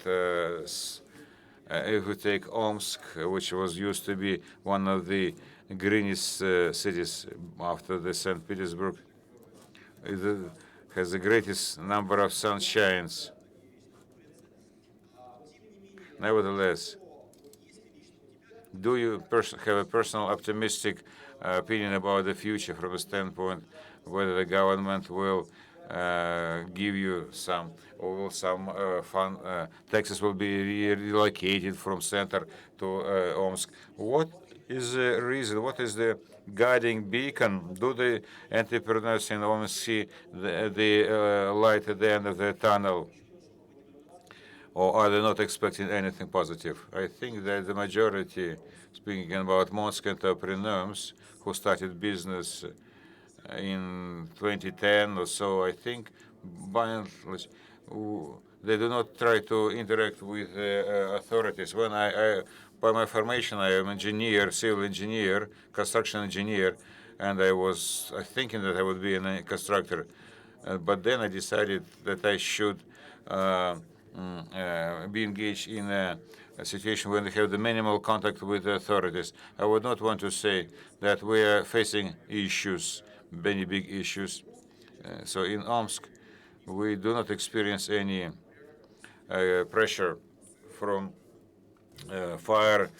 If we take Omsk, which was used to be one of the greenest cities after the St. Petersburg, it has the greatest number of sunshines. Nevertheless, do you have a personal optimistic opinion about the future from a standpoint whether the government will give you some or will some fund taxes will be relocated from center to Omsk? What is the reason? What is the guiding beacon? Do the entrepreneurs in Omsk see the light at the end of the tunnel? Or are they not expecting anything positive? I think that the majority, speaking about most entrepreneurs who started business in 2010 or so, I think by and large, they do not try to interact with authorities. When by my formation, I am engineer, civil engineer, construction engineer, and I was thinking that I would be a constructor. But then I decided that I should be engaged in a situation where we have the minimal contact with the authorities. I would not want to say that we are facing issues, many big issues. So in Omsk, we do not experience any pressure from fire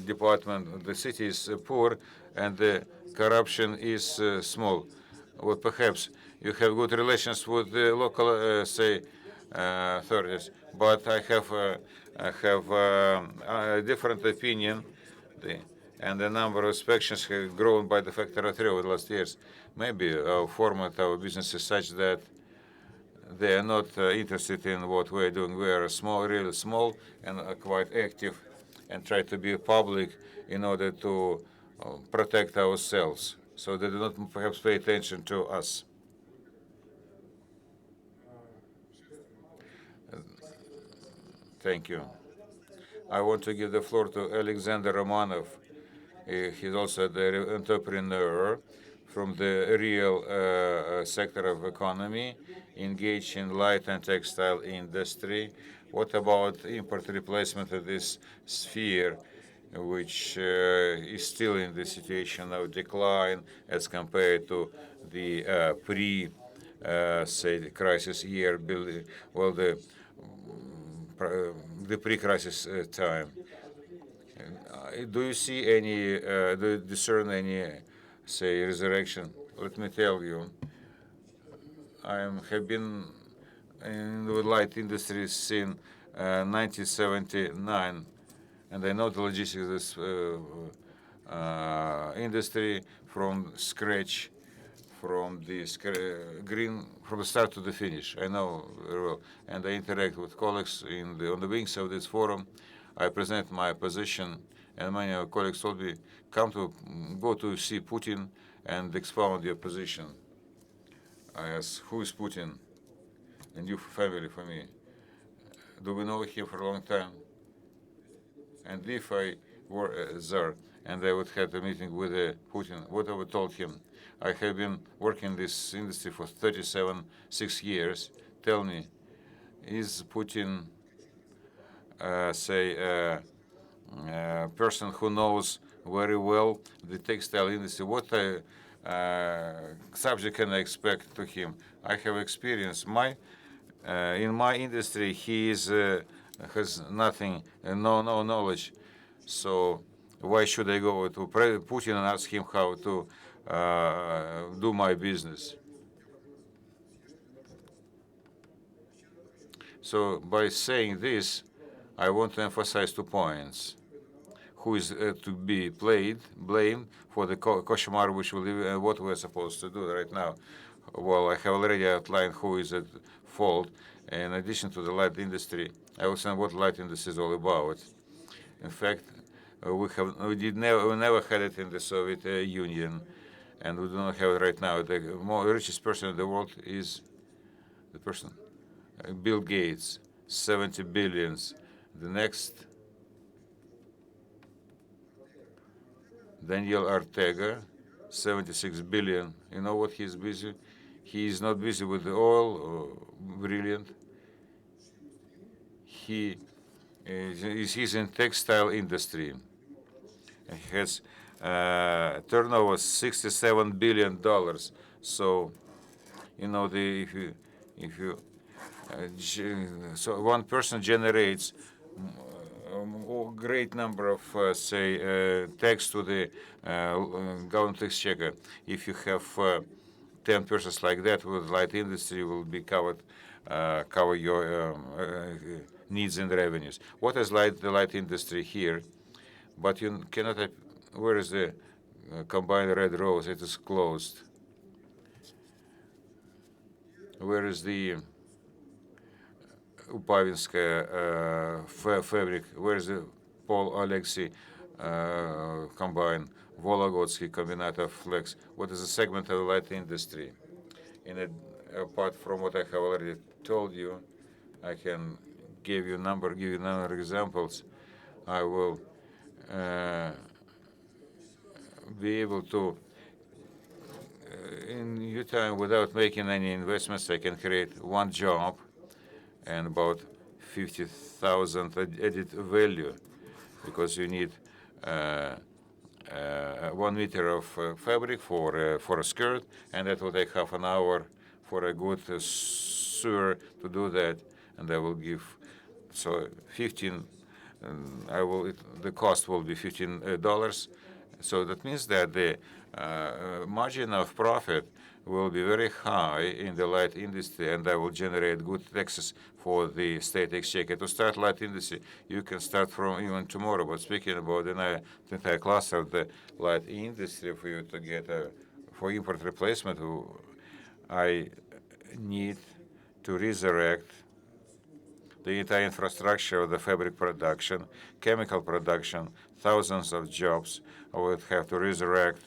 department. The city is poor and the corruption is small. Well, perhaps you have good relations with the local, say, authorities, but I have a different opinion. And the number of inspections have grown by the factor of 3 over the last years. Maybe our format, our business is such that they are not interested in what we are doing. We are small, really small, and quite active, and try to be public in order to protect ourselves. So they do not perhaps pay attention to us. Thank you. I want to give the floor to Alexander Romanov. He's also the entrepreneur from the real sector of economy, engaged in light and textile industry. What about import replacement of this sphere? which is still in the situation of decline as compared to the say, the crisis year, well, the pre-crisis time. Do you see any, do you discern any, say, resurrection? Let me tell you, have been in the light industry since 1979, and I know the logistics of this industry from scratch, from the green, from the start to the finish. I know very well, and I interact with colleagues on the wings of this forum. I present my position, and many of colleagues told me, go to see Putin and expound your position. I asked, who is Putin? And you family for me. Do we know him for a long time? And if I were there and I would have a meeting with Putin, what I would told him, I have been working in this industry for 6 years. Tell me, is Putin, say, a person who knows very well the textile industry? What subject can I expect to him? I have experience. In my industry, he has nothing, no knowledge. So why should I go to Putin and ask him how to do my business? So by saying this, I want to emphasize 2 points. Who is to be blamed for the cauchemar which we live and what we're supposed to do right now? Well, I have already outlined who is at fault. In addition to the light industry, I will say what light industry is all about. In fact, we never had it in the Soviet Union, and we do not have it right now. The richest person in the world is the person, Bill Gates, 70 billions. The next, Daniel Ortega, 76 billion. You know what he's busy? He is not busy with the oil, brilliant. He's in textile industry. He has turnover $67 billion. So, you know, if you so one person generates a great number of, say, tax to the government exchequer. If you have 10 persons like that, with light industry will be cover your needs and revenues. What is the light industry here? But you cannot. Where is the combined red rose? It is closed. Where is the Upavinskaya fabric? Where is the Paul Alexei combined? Vologodsky combinat of flex. What is the segment of the light industry? Apart from what I have already told you, I can give you number examples. I will be able to, in your time, without making any investments, I can create one job and about 50,000 added value, because you need 1 meter of fabric for a skirt, and that will take half an hour for a good sewer to do that, and I will give 15. The cost will be $15. So that means that the margin of profit will be very high in the light industry, and I will generate good taxes for the state exchequer. To start light industry, you can start from even tomorrow. But speaking about the entire class of the light industry, for you to get for import replacement, I need to resurrect the entire infrastructure of the fabric production, chemical production, thousands of jobs. I would have to resurrect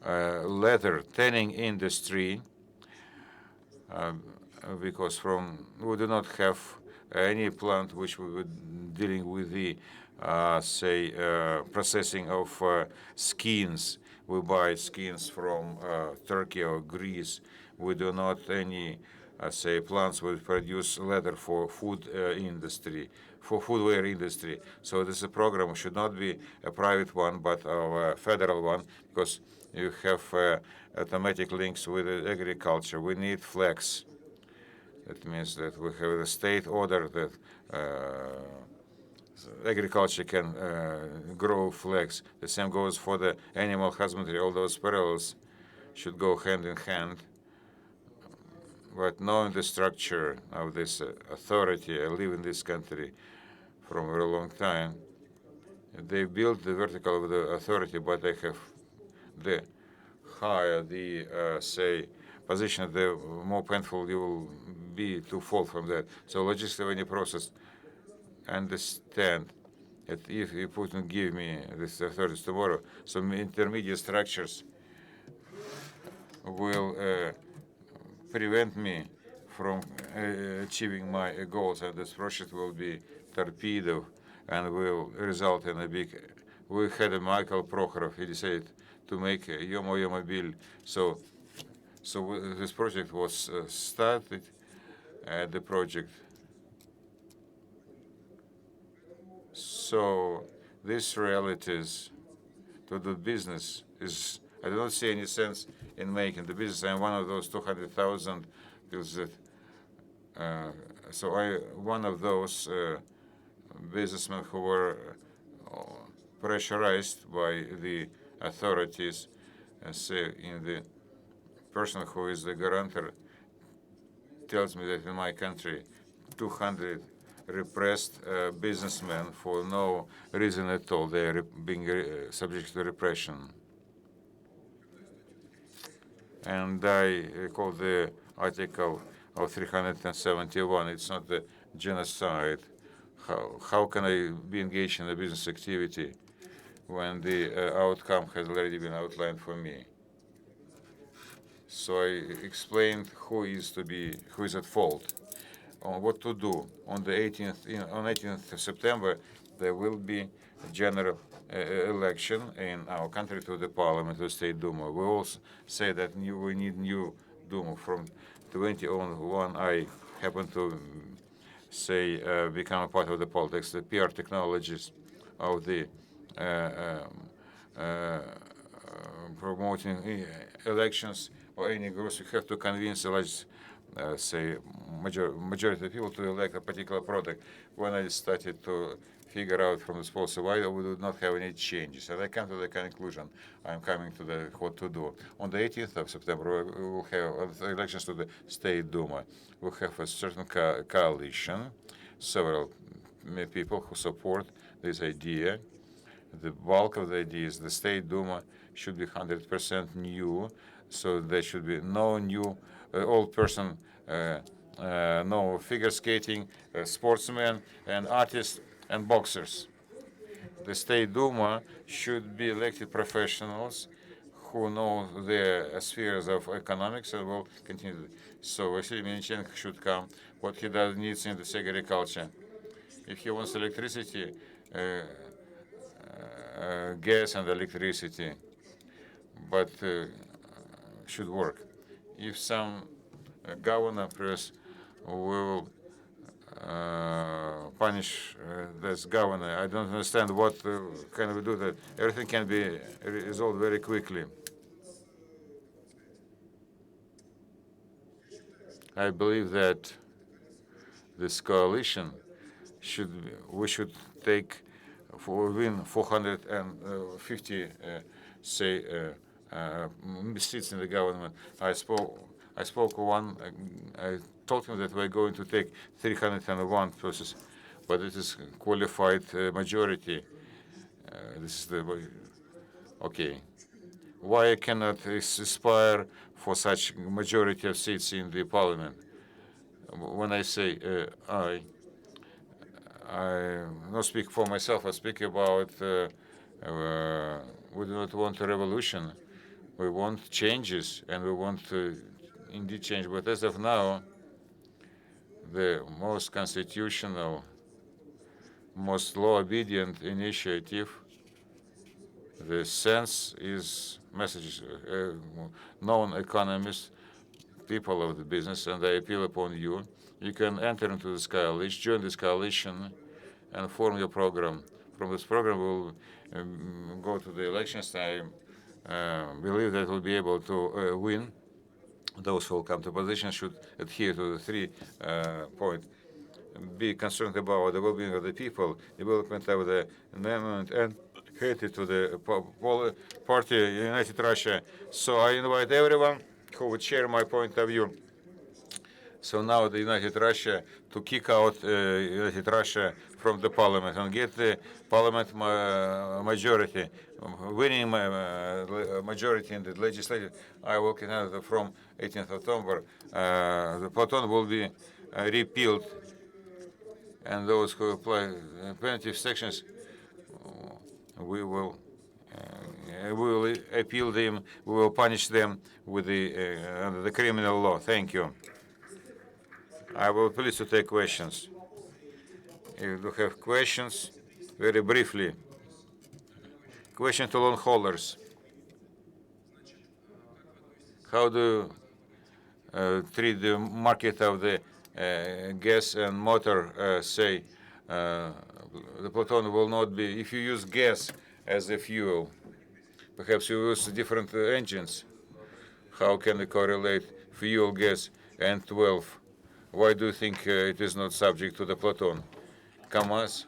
leather tanning industry, because we do not have any plant which we were dealing with the say processing of skins. We buy skins from Turkey or Greece. We do not any say plants will produce leather for food industry, for foodware industry. So this program should not be a private one, but a federal one, because you have automatic links with agriculture. We need flex. That means that we have a state order that agriculture can grow flax. The same goes for the animal husbandry. All those parallels should go hand in hand. But knowing the structure of this authority, I live in this country from a very long time. They built the vertical of the authority, but they have the higher the say position, the more painful you will be to fall from that. So legislative any process, understand that if Putin give me this authority tomorrow, some intermediate structures will prevent me from achieving my goals, and this project will be torpedoed and will result in a big. We had a Michael Prokhorov. He decided to make Yomobil. So this project was started. The project. So these realities to do business is, I do not see any sense in making the business. I'm one of those 200,000 people that, so I one of those businessmen who were pressurized by the authorities, say in the person who is the guarantor tells me that in my country 200 repressed businessmen for no reason at all. They are being subject to repression. And I recall the article of 371. It's not the genocide. How can I be engaged in a business activity when the outcome has already been outlined for me? So I explained who is at fault, on what to do. On the 18th of September, there will be a general election in our country to the parliament, to the State Duma. We also say that we need new Duma. From 2001, I happen to say become a part of the politics, the PR technologies of the promoting elections or any groups. You have to convince a large, say, majority of people to elect a particular product. When I started to figure out from this policy why we do not have any changes, and I come to the conclusion, I'm coming to the what to do. On the 18th of September, we will have elections to the State Duma. We'll have a certain coalition, several people who support this idea. The bulk of the idea is the State Duma should be 100% new, so there should be no new old person, no figure skating, sportsmen and artists and boxers. The State Duma should be elected professionals who know their spheres of economics and will continue. So Vasily Minichenko should come. What he does needs in this agriculture. If he wants electricity, gas and electricity, but should work. If some governor press will punish this governor, I don't understand what can we do that. Everything can be resolved very quickly. I believe that this coalition we should take win 450 say seats in the government. I spoke one. I told him that we're going to take 301 process, but it is qualified majority. This is the way. Okay. Why I cannot aspire for such majority of seats in the parliament? When I say I not speak for myself. I speak about we do not want a revolution. We want changes, and we want indeed change. But as of now, the most constitutional, most law-obedient initiative, the sense is messages. Known economists people of the business, and I appeal upon you. You can enter into this coalition, join this coalition, and form your program. From this program, we'll go to the elections. I believe that we'll be able to win. Those who will come to position should adhere to the 3 point. Be concerned about the well-being of the people, development of the environment, and hatred to the party United Russia. So I invite everyone who would share my point of view. So now the United Russia to kick out United Russia from the parliament and get the parliament majority, winning majority in the legislature. I will count from 18th October. The Platon will be repealed, and those who apply penalty sections, we will appeal them. We will punish them with under the criminal law. Thank you. I will please to take questions. If you have questions, very briefly. Question to loan holders. How do you treat the market of the gas and motor, say, the Platon will not be, if you use gas as a fuel, perhaps you use different engines. How can they correlate fuel, gas, and 12? Why do you think it is not subject to the Platon? KAMAZ?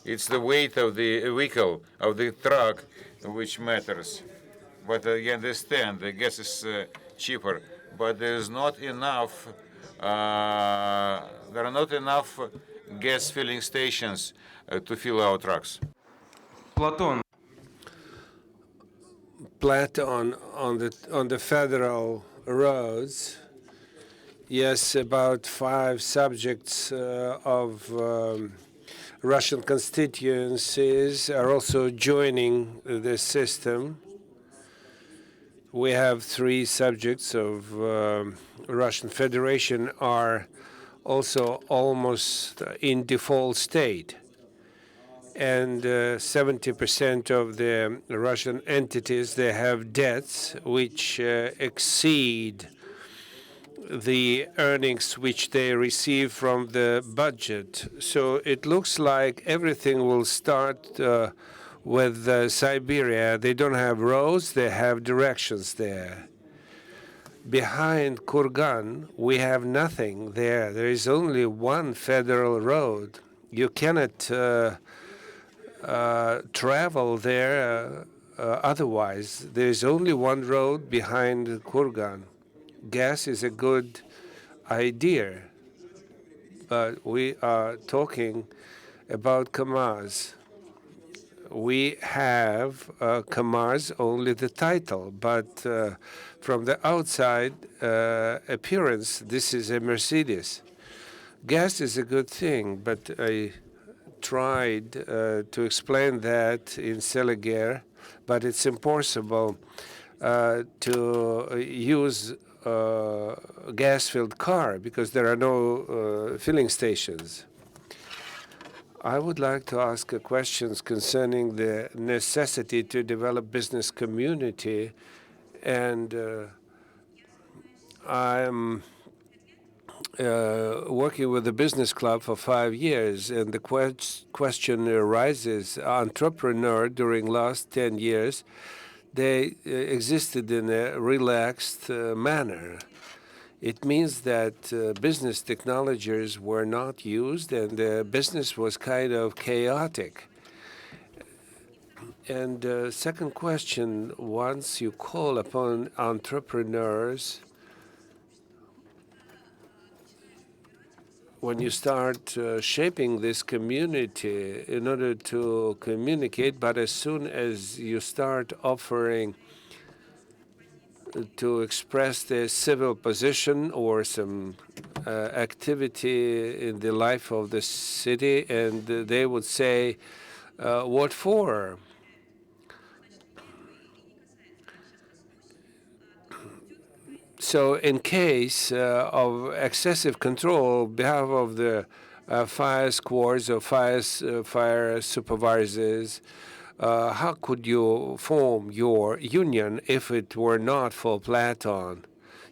It's the weight of the vehicle, of the truck, which matters. But you understand, the gas is cheaper, but there is not enough. There are not enough gas filling stations to fill our trucks. Platon. Platon on the federal roads. Yes, about 5 subjects of Russian constituencies are also joining the system. We have 3 subjects of Russian Federation are also almost in default state. And 70% of the Russian entities, they have debts which exceed the earnings which they receive from the budget. So it looks like everything will start with Siberia. They don't have roads, they have directions there. Behind Kurgan, we have nothing there. There is only one federal road. You cannot travel there otherwise. There is only one road behind Kurgan. Gas is a good idea, but we are talking about KAMAZ. We have KAMAZ only the title, but from the outside appearance, this is a Mercedes. Gas is a good thing, but I tried to explain that in Seliger, but it's impossible to use gas-filled car because there are no filling stations. I would like to ask questions concerning the necessity to develop business community, and I'm working with the business club for 5 years, and the question arises: entrepreneur during last 10 years, they existed in a relaxed manner. It means that business technologies were not used, and the business was kind of chaotic. And second question, once you call upon entrepreneurs, when you start shaping this community in order to communicate, but as soon as you start offering to express their civil position or some activity in the life of the city, and they would say, what for? So in case of excessive control on behalf of the fire squads or fire supervisors, how could you form your union if it were not for Platon?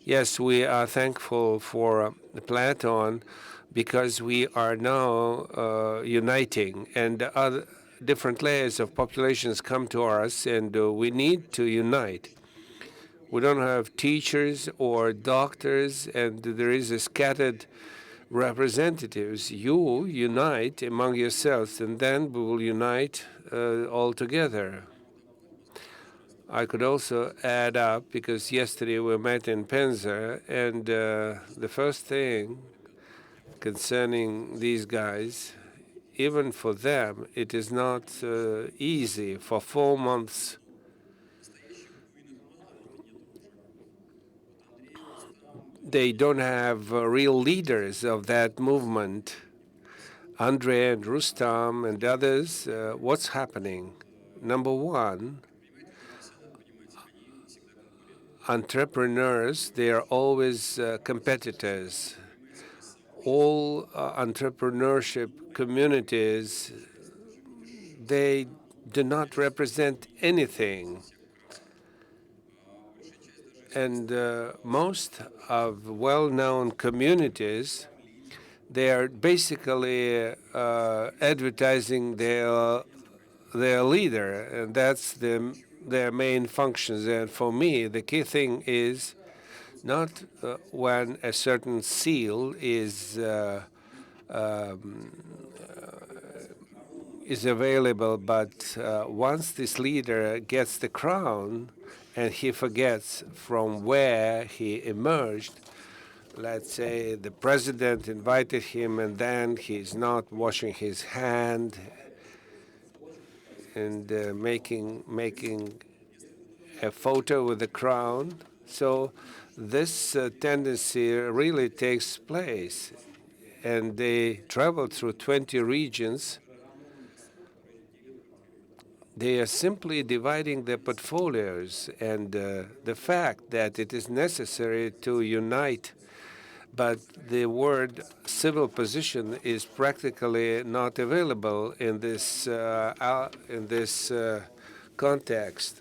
Yes, we are thankful for Platon because we are now uniting, and other different layers of populations come to us, and we need to unite. We don't have teachers or doctors, and there is a scattered representatives. You unite among yourselves, and then we will unite all together. I could also add up, because yesterday we met in Penza, and the first thing concerning these guys, even for them, it is not easy. For 4 months, they don't have real leaders of that movement. Andre and Rustam and others, what's happening? Number one, entrepreneurs, they are always competitors. All entrepreneurship communities, they do not represent anything. And most of well-known communities, they are basically advertising their leader, and that's their main functions. And for me, the key thing is not when a certain seal is available, but once this leader gets the crown and he forgets from where he emerged. Let's say the president invited him and then he's not washing his hand and making a photo with the crown. So this tendency really takes place, and they travel through 20 regions. They are simply dividing their portfolios, and the fact that it is necessary to unite, but the word civil position is practically not available in this context.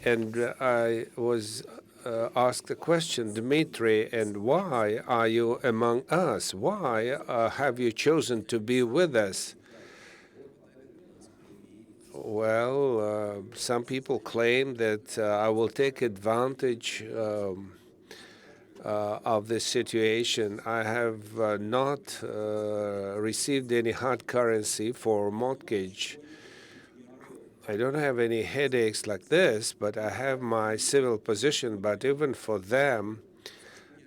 And I was asked a question, Dmitry, and why are you among us? Why have you chosen to be with us? Well, some people claim that I will take advantage of this situation. I have not received any hard currency for mortgage. I don't have any headaches like this, but I have my civil position. But even for them,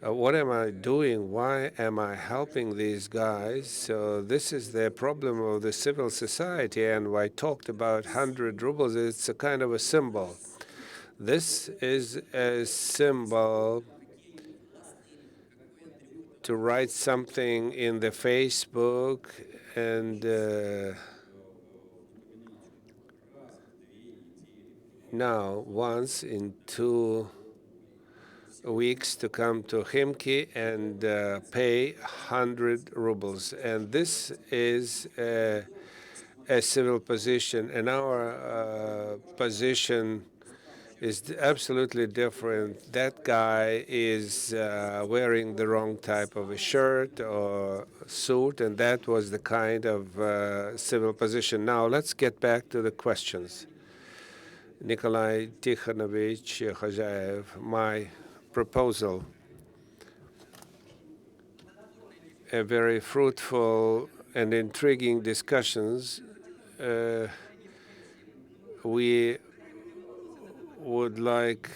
what am I doing? Why am I helping these guys? So this is the problem of the civil society. And I talked about 100 rubles. It's a kind of a symbol. This is a symbol to write something in the Facebook, and now once in 2 weeks to come to Khimki and pay 100 rubles. And this is a civil position, and our position is absolutely different. That guy is wearing the wrong type of a shirt or suit, and that was the kind of civil position. Now let's get back to the questions. Nikolai Tikhonovich Khazaev, my proposal, a very fruitful and intriguing discussions. We would like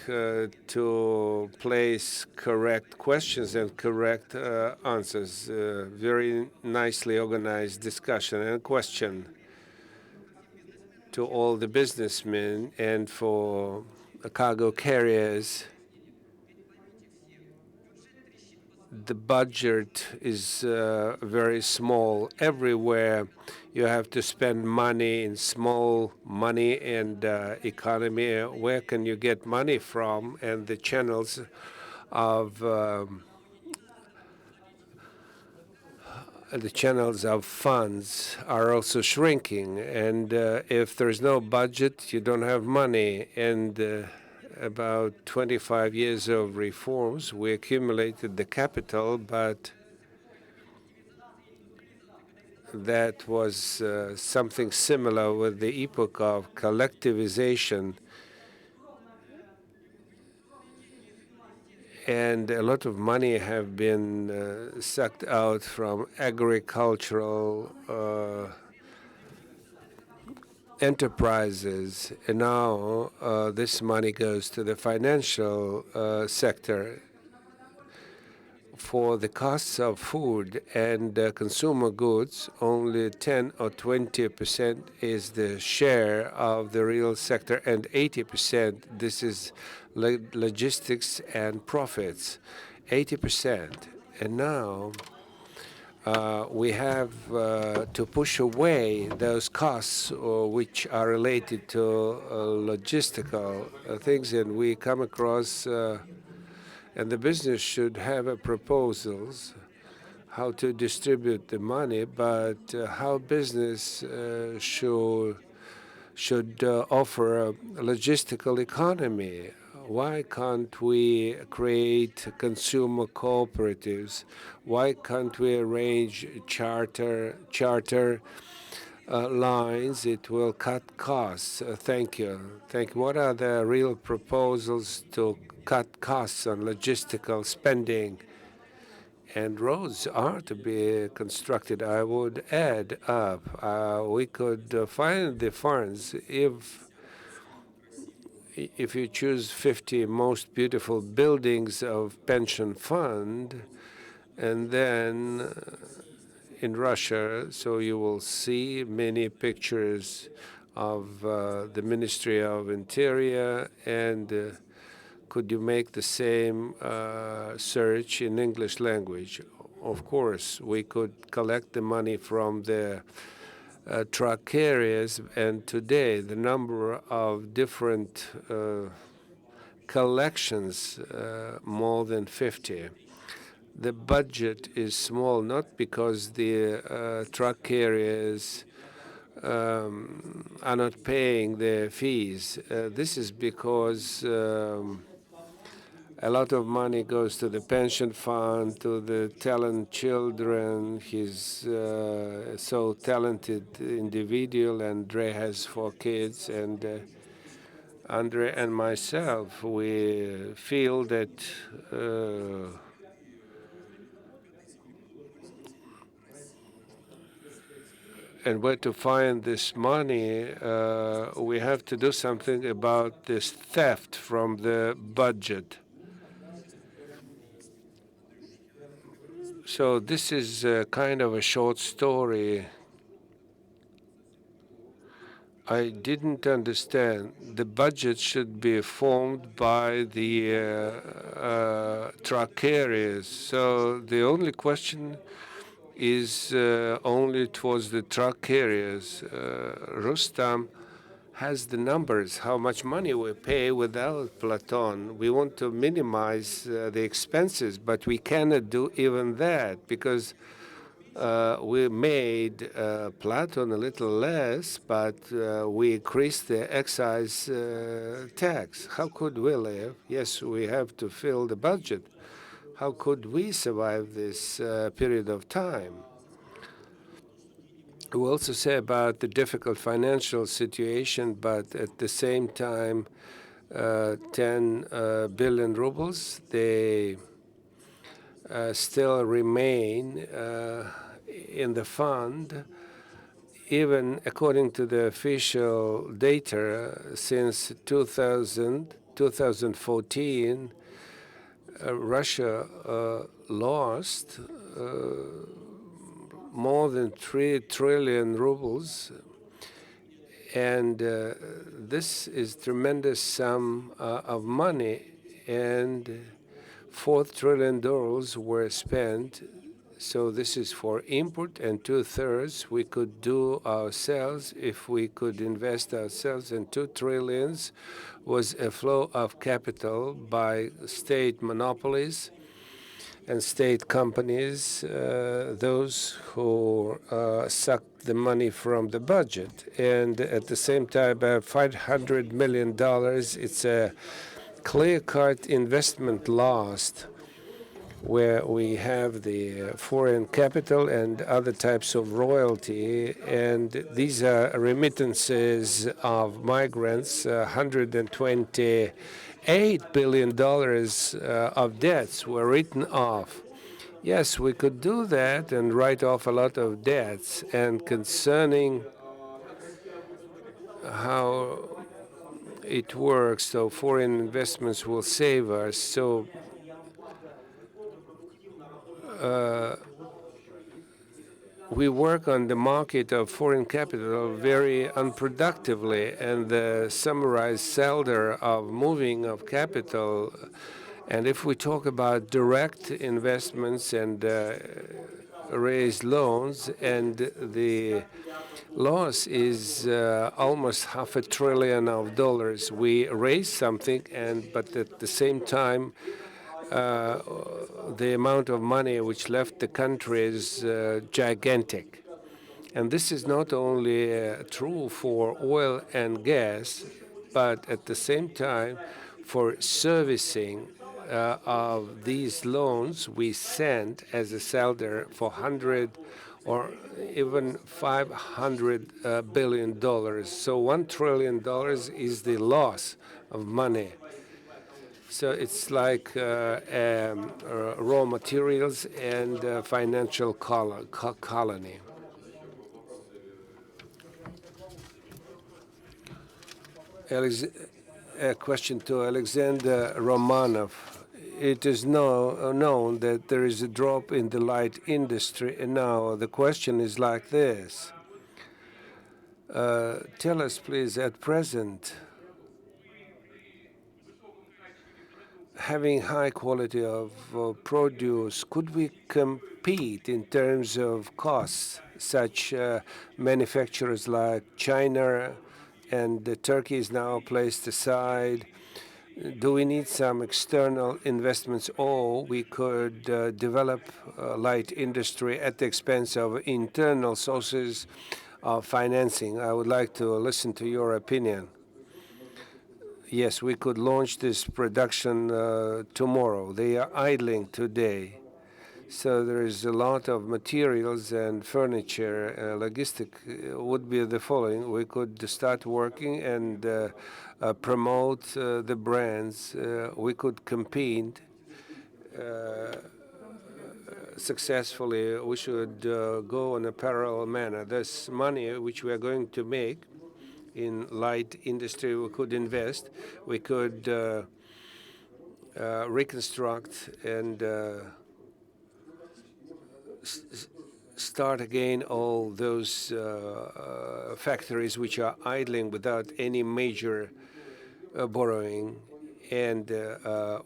to place correct questions and correct answers. Very nicely organized discussion and question to all the businessmen and for cargo carriers. The budget is very small. Everywhere you have to spend money in small money and economy. Where can you get money from? And the channels of funds are also shrinking. And if there's no budget, you don't have money. And about 25 years of reforms. We accumulated the capital, but that was something similar with the epoch of collectivization. And a lot of money have been sucked out from agricultural enterprises, and now this money goes to the financial sector for the costs of food and consumer goods. Only 10 or 20% is the share of the real sector, and 80% this is logistics and profits. 80%. And now we have to push away those costs which are related to logistical things, and we come across, and the business should have proposals how to distribute the money, but how business should offer a logistical economy. Why can't we create consumer cooperatives? Why can't we arrange charter lines? It will cut costs. Thank you. What are the real proposals to cut costs on logistical spending? And roads are to be constructed. I would add up, we could find the funds if you choose 50 most beautiful buildings of pension fund, and then in Russia, so you will see many pictures of the Ministry of Interior, and could you make the same search in English language? Of course, we could collect the money from the truck carriers, and today the number of different collections, more than 50. The budget is small, not because the truck carriers are not paying their fees. This is because a lot of money goes to the pension fund, to the talent children. He's so talented individual. Andre has 4 kids, and Andre and myself, we feel that and where to find this money, we have to do something about this theft from the budget. So this is kind of a short story. I didn't understand. The budget should be formed by the truck carriers. So the only question is only towards the truck carriers. Rustam has the numbers, how much money we pay without Platon. We want to minimize the expenses, but we cannot do even that because we made Platon a little less, but we increased the excise tax. How could we live? Yes, we have to fill the budget. How could we survive this period of time? We also say about the difficult financial situation, but at the same time, 10 billion rubles, they still remain in the fund. Even according to the official data, since 2014, Russia lost more than 3 trillion rubles, and this is tremendous sum of money, and $4 trillion were spent. So this is for import, and 2/3 we could do ourselves if we could invest ourselves, and 2 trillions was a flow of capital by state monopolies and state companies, those who sucked the money from the budget. And at the same time, $500 million, it's a clear-cut investment lost, where we have the foreign capital and other types of royalty, and these are remittances of migrants, $128 billion of debts were written off. Yes, we could do that and write off a lot of debts. And concerning how it works, so foreign investments will save us. So we work on the market of foreign capital very unproductively, and the summarized saldo of moving of capital. And if we talk about direct investments and raise loans, and the loss is almost $500 billion. We raise something, but at the same time, the amount of money which left the country is gigantic. And this is not only true for oil and gas, but at the same time, for servicing of these loans, we send as a saldo for 100 or even $500 billion. So $1 trillion is the loss of money. So it's like raw materials and financial colony. A question to Alexander Romanov. It is known that there is a drop in the light industry. And now the question is like this. Tell us, please, at present, having high quality of produce, could we compete in terms of costs, such manufacturers like China and Turkey is now placed aside? Do we need some external investments, or we could develop light industry at the expense of internal sources of financing? I would like to listen to your opinion. Yes, we could launch this production tomorrow. They are idling today. So there is a lot of materials and furniture. Logistic would be the following. We could start working and promote the brands. We could compete successfully. We should go in a parallel manner. This money which we are going to make in light industry, we could invest. We could reconstruct and start again all those factories which are idling without any major borrowing. And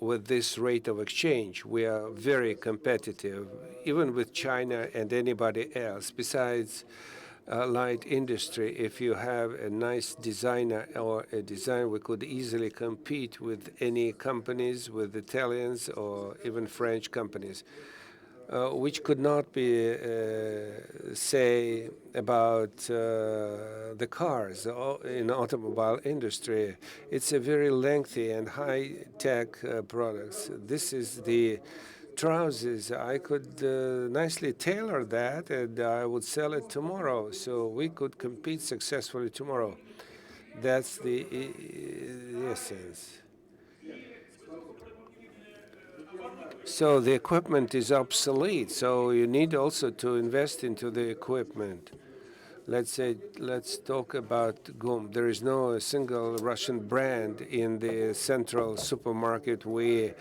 with this rate of exchange, we are very competitive, even with China and anybody else. Besides light industry, if you have a nice designer or a design, we could easily compete with any companies, with Italians or even French companies. Which could not be, say, about the cars in automobile industry. It's a very lengthy and high-tech products. This is the trousers. I could nicely tailor that, and I would sell it tomorrow. So we could compete successfully tomorrow. That's the essence. So the equipment is obsolete. So you need also to invest into the equipment. Let's talk about GUM. There is no single Russian brand in the central supermarket. We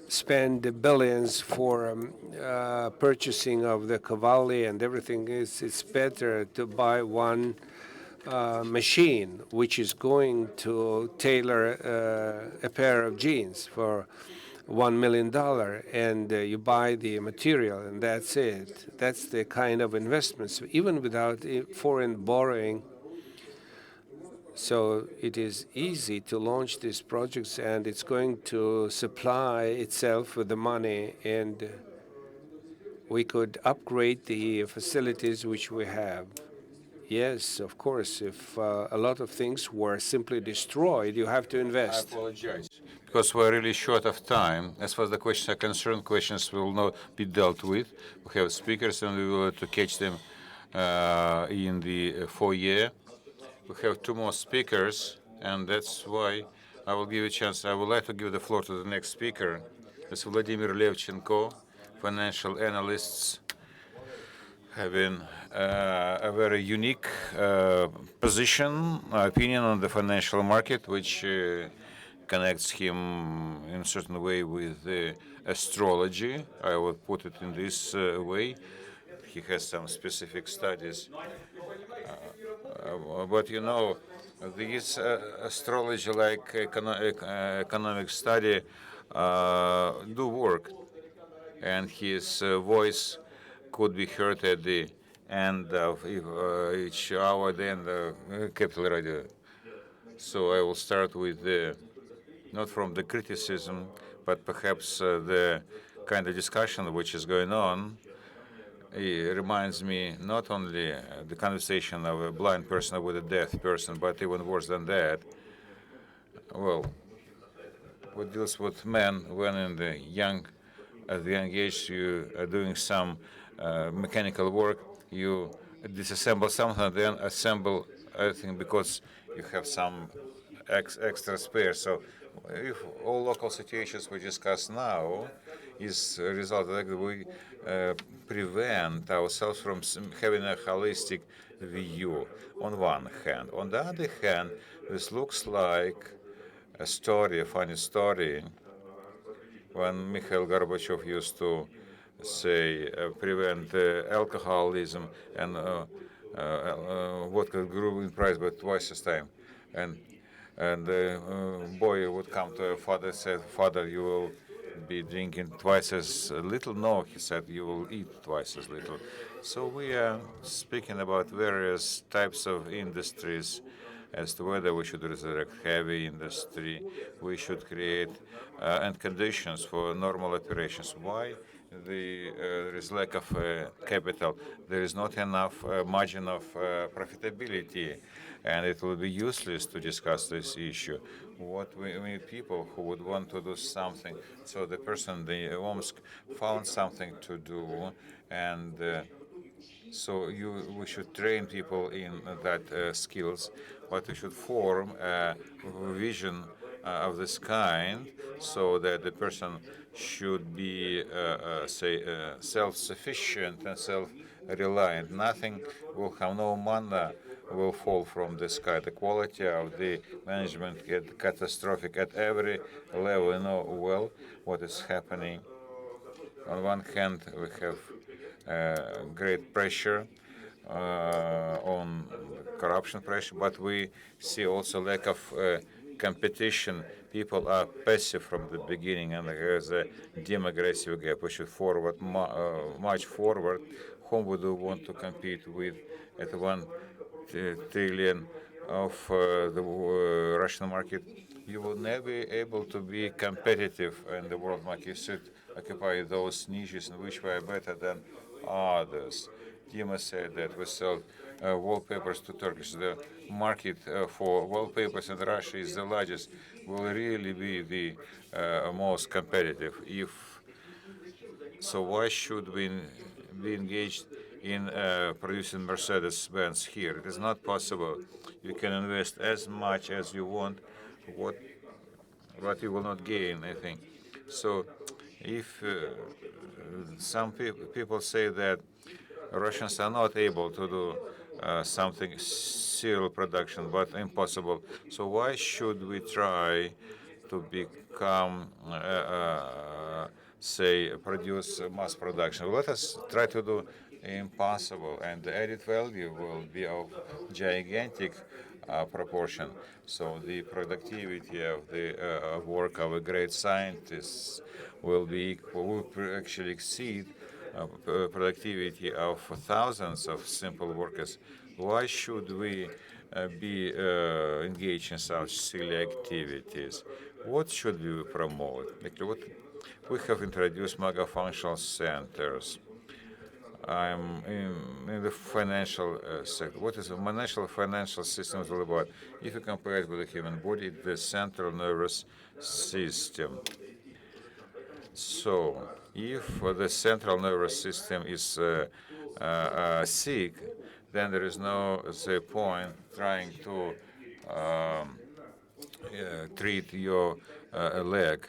spend billions for purchasing of the cavalry and everything. It's better to buy one machine which is going to tailor a pair of jeans for $1 million, and you buy the material, and that's it. That's the kind of investments, even without foreign borrowing. So it is easy to launch these projects, and it's going to supply itself with the money, and we could upgrade the facilities which we have. Yes, of course, if a lot of things were simply destroyed, you have to I invest. apologize. because we're really short of time. As far as the questions are concerned, questions will not be dealt with. We have speakers, and we will to catch them in the foyer. We have two more speakers, and that's why I will give a chance. I would like to give the floor to the next speaker. It's Vladimir Levchenko, financial analysts having a very unique position, opinion on the financial market, which connects him in a certain way with astrology. I will put it in this way. He has some specific studies. But you know, these astrology like economic study do work, and his voice could be heard at the end of each hour, the end of Capital Radio. So I will start with not from the criticism, but perhaps the kind of discussion which is going on. It reminds me not only the conversation of a blind person with a deaf person, but even worse than that. Well, what deals with men when in the young, at the young age you are doing some mechanical work, you disassemble something, then assemble everything because you have some extra spare. So if all local situations we discuss now is a result that we prevent ourselves from having a holistic view on one hand. On the other hand, this looks like a story, a funny story, when Mikhail Gorbachev used to say prevent alcoholism and vodka grew in price by twice as time, and the boy would come to a father and said, "Father, you will be drinking twice as little." No, he said, "You will eat twice as little." So we are speaking about various types of industries as to whether we should resurrect heavy industry, we should create and conditions for normal operations. Why? There is lack of capital. There is not enough margin of profitability, and it will be useless to discuss this issue. What we need people who would want to do something. So the person, the Omsk, found something to do, and so we should train people in that skills, but we should form a vision of this kind so that the person should be, say, self-sufficient and self-reliant. Nothing will have no manna will fall from the sky. The quality of the management get catastrophic at every level. You know well what is happening. On one hand, we have great pressure on corruption pressure, but we see also lack of competition. People are passive from the beginning, and there is a demographic gap. We should forward much forward. Whom would we want to compete with at 1 trillion of the Russian market? You will never be able to be competitive in the world market. You should occupy those niches in which we are better than others. Dima said that we sell wallpapers to Turkish. The market for wallpapers in Russia is the largest. Will really be the most competitive. If so, why should we be engaged in producing Mercedes-Benz here? It is not possible. You can invest as much as you want, what but you will not gain, I think. So, if some people say that Russians are not able to do something serial production, but impossible. So why should we try to become, say, produce mass production? Let us try to do impossible, and the added value will be of gigantic proportion. So the productivity of the work of a great scientist will be equal, will actually exceed productivity of thousands of simple workers. Why should we be engaged in such silly activities? What should we promote? Like, we have introduced mega functional centers. I'm in the financial sector. What is a financial system is all about? If you compare it with the human body, the central nervous system. So, if the central nervous system is sick, then there is no, say, point trying to treat your leg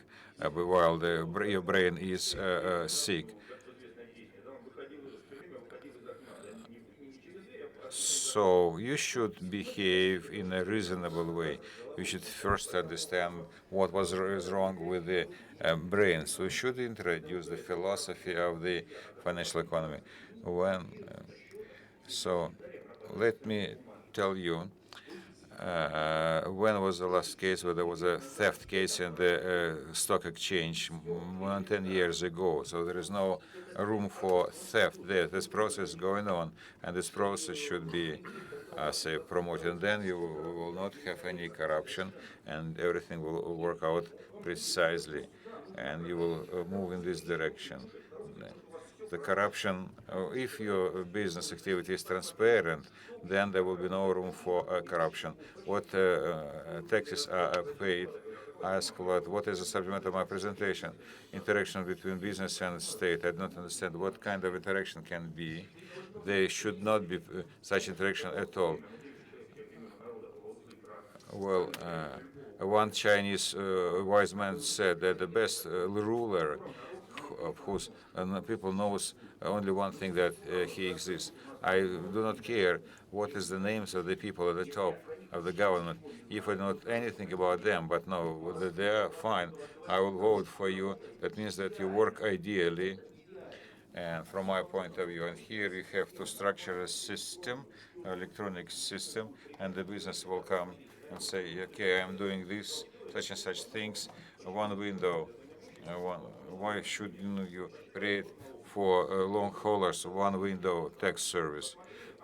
while your brain is sick. So you should behave in a reasonable way. You should first understand what is wrong with the brain. So you should introduce the philosophy of the financial economy. When so, let me tell you. When was the last case where there was a theft case in the stock exchange? More than 10 years ago. So there is no room for theft there. This process is going on, and this process should be, say, promoted. And then you will not have any corruption, and everything will work out precisely, and you will move in this direction. The corruption, if your business activity is transparent, then there will be no room for corruption. What taxes are paid? Ask what is the subject matter of my presentation? Interaction between business and state. I don't understand what kind of interaction can be. There should not be such interaction at all. Well, one Chinese wise man said that the best ruler of whose people knows only one thing, that he exists. I do not care what is the names of the people at the top of the government if I know anything about them, but no, they are fine. I will vote for you. That means that you work ideally, and from my point of view. And here you have to structure a system, electronic system, and the business will come and say, okay, I'm doing this, such and such things, one window. One, why should you create for long haulers one window tax service?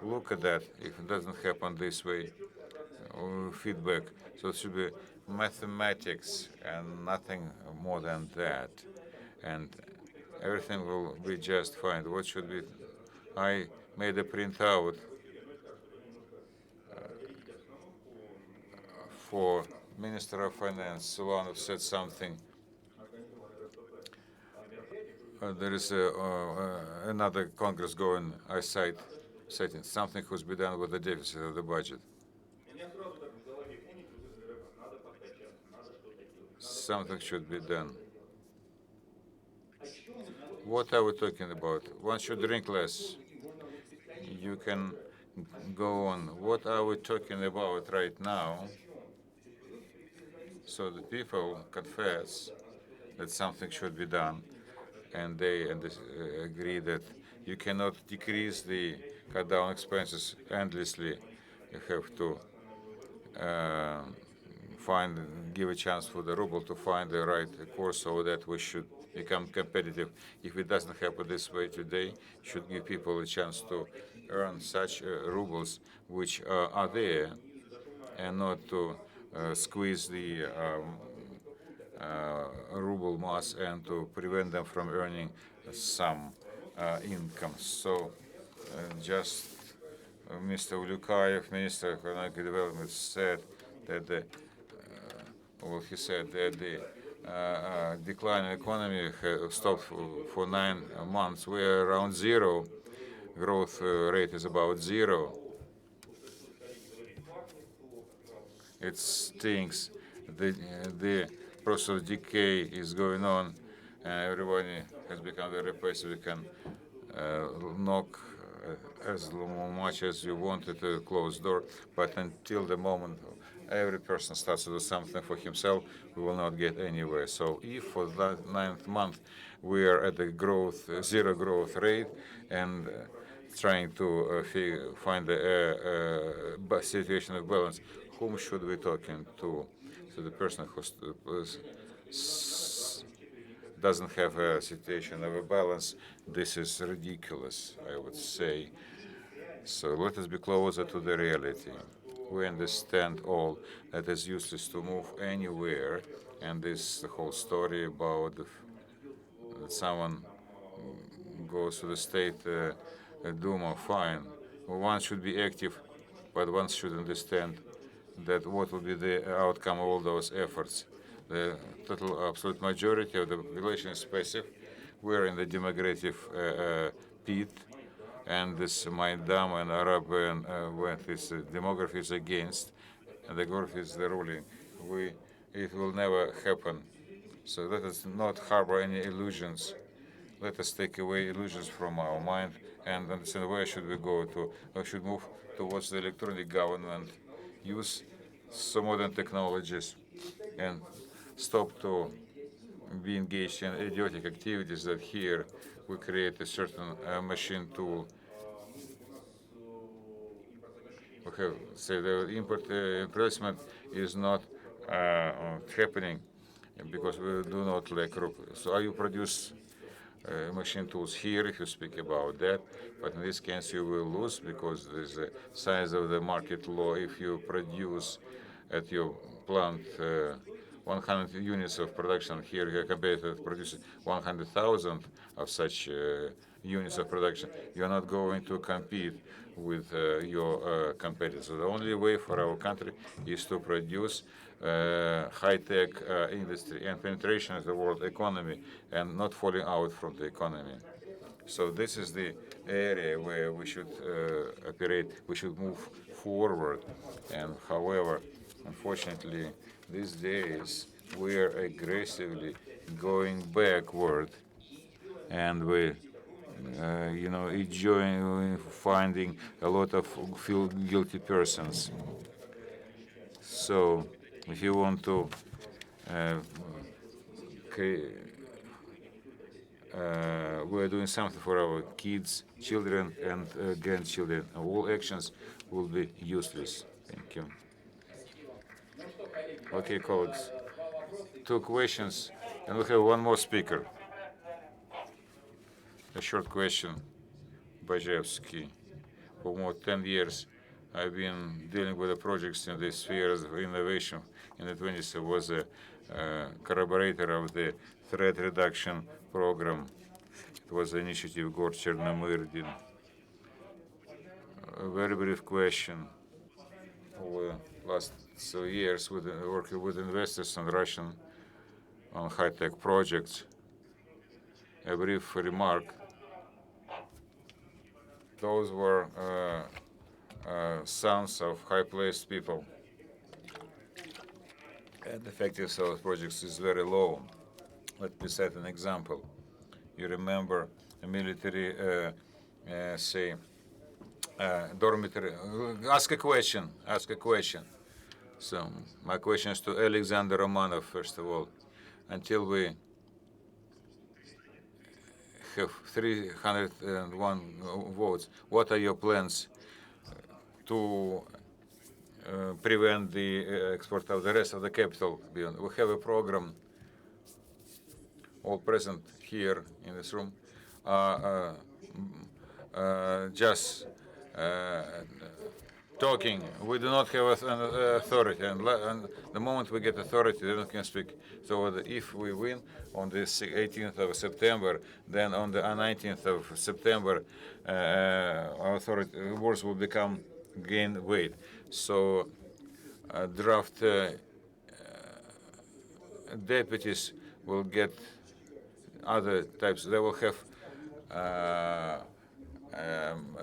Look at that. If it doesn't happen this way, feedback. So it should be mathematics and nothing more than that. And everything will be just fine. What should be? I made a printout for Minister of Finance. Solanov said something. There is another Congress going. I citing something who's be done with the deficit of the budget. Something should be done. What are we talking about? One should drink less. You can go on. What are we talking about right now? So the people confess that something should be done, and they agree that you cannot decrease cut down expenses endlessly. You have to uh, give a chance for the ruble to find the right course so that we should become competitive. If it doesn't happen this way today, should give people a chance to earn such rubles which are there, and not to squeeze the ruble mass and to prevent them from earning some income. So just Mr. Ulyukayev, Minister of Economic Development, said that he said that the decline in economy stopped for 9 months. We're around zero. Growth rate is about zero. It stinks. The process of decay is going on, and everybody has become very passive. You can knock as much as you wanted to close door, but until the moment every person starts to do something for himself, we will not get anywhere. So if for that 9th month we are at the zero growth rate, and trying to find a situation of balance, whom should we talking to? So the person who doesn't have a situation of a balance, this is ridiculous, I would say. So let us be closer to the reality. We understand all that it's useless to move anywhere, and this the whole story about that someone goes to the state Duma, fine. One should be active, but one should understand that what will be the outcome of all those efforts. The total absolute majority of the population is passive. We're in the demographic pit, and this Maidan and Arab and when this demography is against, and the growth is the ruling. It will never happen. So let us not harbor any illusions. Let us take away illusions from our mind and understand where should we go to. We should move towards the electronic government, use some modern technologies, and stop to be engaged in idiotic activities that here we create a certain machine tool. We have say the import replacement is not happening because we do not lack. So you produce machine tools here if you speak about that, but in this case you will lose because there's a size of the market law. If you produce at your plant 100 units of production, here your competitor produces 100,000 of such units of production, you're not going to compete with your competitors. So the only way for our country is to produce high-tech industry and penetration of the world economy and not falling out from the economy. So this is the area where we should operate, we should move forward. And however, unfortunately, these days we are aggressively going backward, and we enjoying finding a lot of feel guilty persons. So if you want to we're doing something for our kids, children, and grandchildren. All actions will be useless. Thank you. Okay, colleagues. Two questions, and we have one more speaker. A short question. Bajevsky. For more 10 years, I've been dealing with the projects in the spheres of innovation. In the 20s, I was a collaborator of the threat reduction program. It was the initiative Gor Chernomyrdin. A very brief question. Over the last years, working with investors and Russian on high-tech projects, a brief remark. Those were sons of high-placed people, and the effectiveness of projects is very low. Let me set an example. You remember a military, say, dormitory. Ask a question. Ask a question. So my question is to Alexander Romanov, first of all. Until we have 301 votes, what are your plans to prevent the export of the rest of the capital? We have a program, all present here in this room, just talking. We do not have an authority, and the moment we get authority, then we can speak. So if we win on the 18th of September, then on the 19th of September, our authority words will gain weight. So draft deputies will get other types. They will have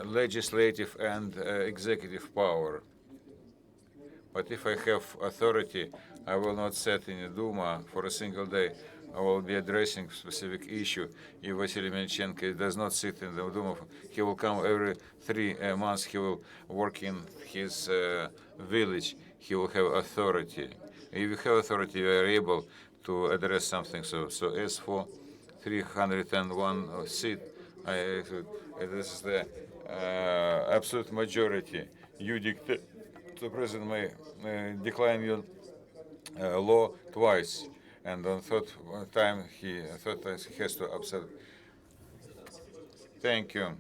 legislative and executive power. But if I have authority, I will not sit in a Duma for a single day. I will be addressing specific issue. If Vasily Melchenko does not sit in the Duma, he will come every 3 months. He will work in his village. He will have authority. If you have authority, you are able to address something. So as for 301 seat, this is the absolute majority. You dictate. The president may decline your law twice, and on third time he has to upset. Thank you.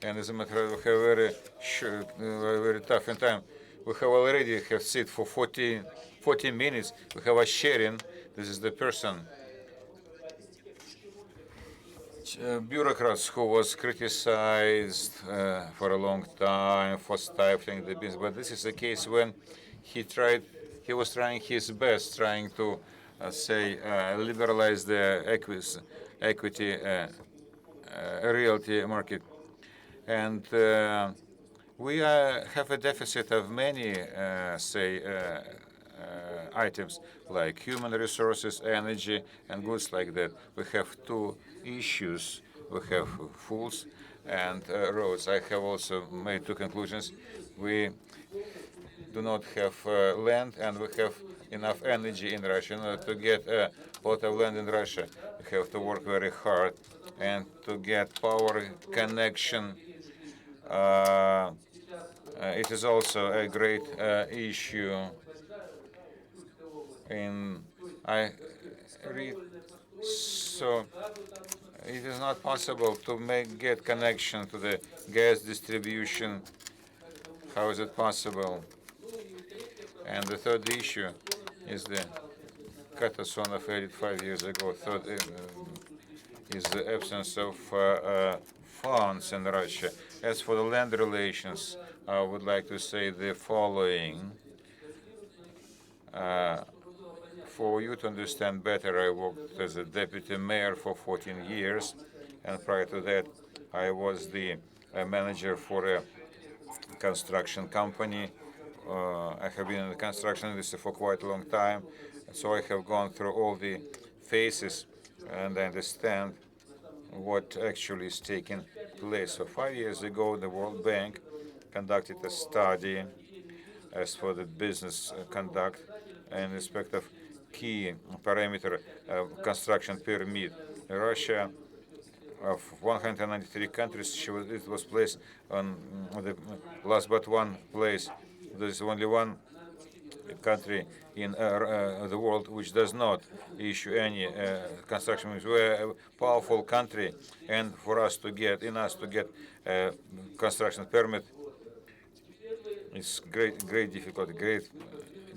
And as a matter of fact, we have very tough in time. We have already sit for 14 minutes. We have a sharing. This is the person bureaucrats who was criticized for a long time for stifling the business. But this is a case when he was trying his best, trying to liberalize the equity realty market, and we have a deficit of many, items like human resources, energy, and goods like that. We have two issues. We have fools and roads. I have also made two conclusions. We do not have land, and we have enough energy in Russia. In order to get a lot of land in Russia, we have to work very hard, and to get power connection. It is also a great issue. In I read so it is not possible to get connection to the gas distribution. How is it possible? And the third issue is the catastrophe of 85 years ago. Third is the absence of funds in Russia. As for the land relations, I would like to say the following. For you to understand better, I worked as a deputy mayor for 14 years, and prior to that, I was the manager for a construction company. I have been in the construction industry for quite a long time, so I have gone through all the phases, and I understand what actually is taking place. So 5 years ago, the World Bank conducted a study as for the business conduct in respect of key parameter construction permit. Russia, of 193 countries, it was placed on the last but one place. There is only one country in the world which does not issue any construction permits. We're a powerful country, and for us to get construction permit, it's great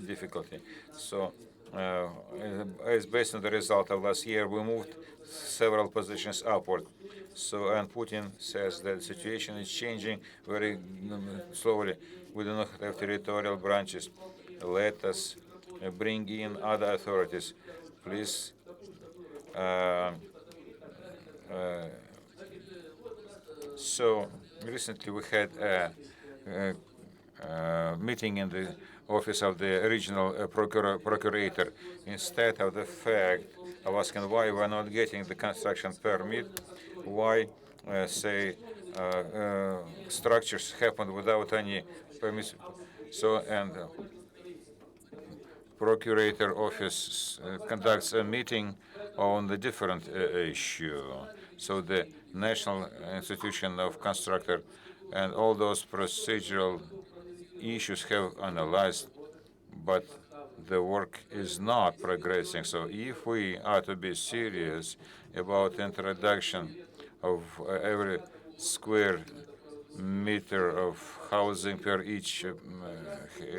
difficulty. So, as based on the result of last year, we moved several positions upward. So, and Putin says that the situation is changing very slowly. We do not have territorial branches. Let us bring in other authorities. Please. So recently we had a meeting in the office of the regional procurator. Instead of the fact of asking why we're not getting the construction permit, why, structures happen without any permits. So, and procurator office conducts a meeting on the different issue. So the National Institution of Constructor and all those procedural issues have analyzed, but the work is not progressing. So if we are to be serious about introduction of every square meter of housing per each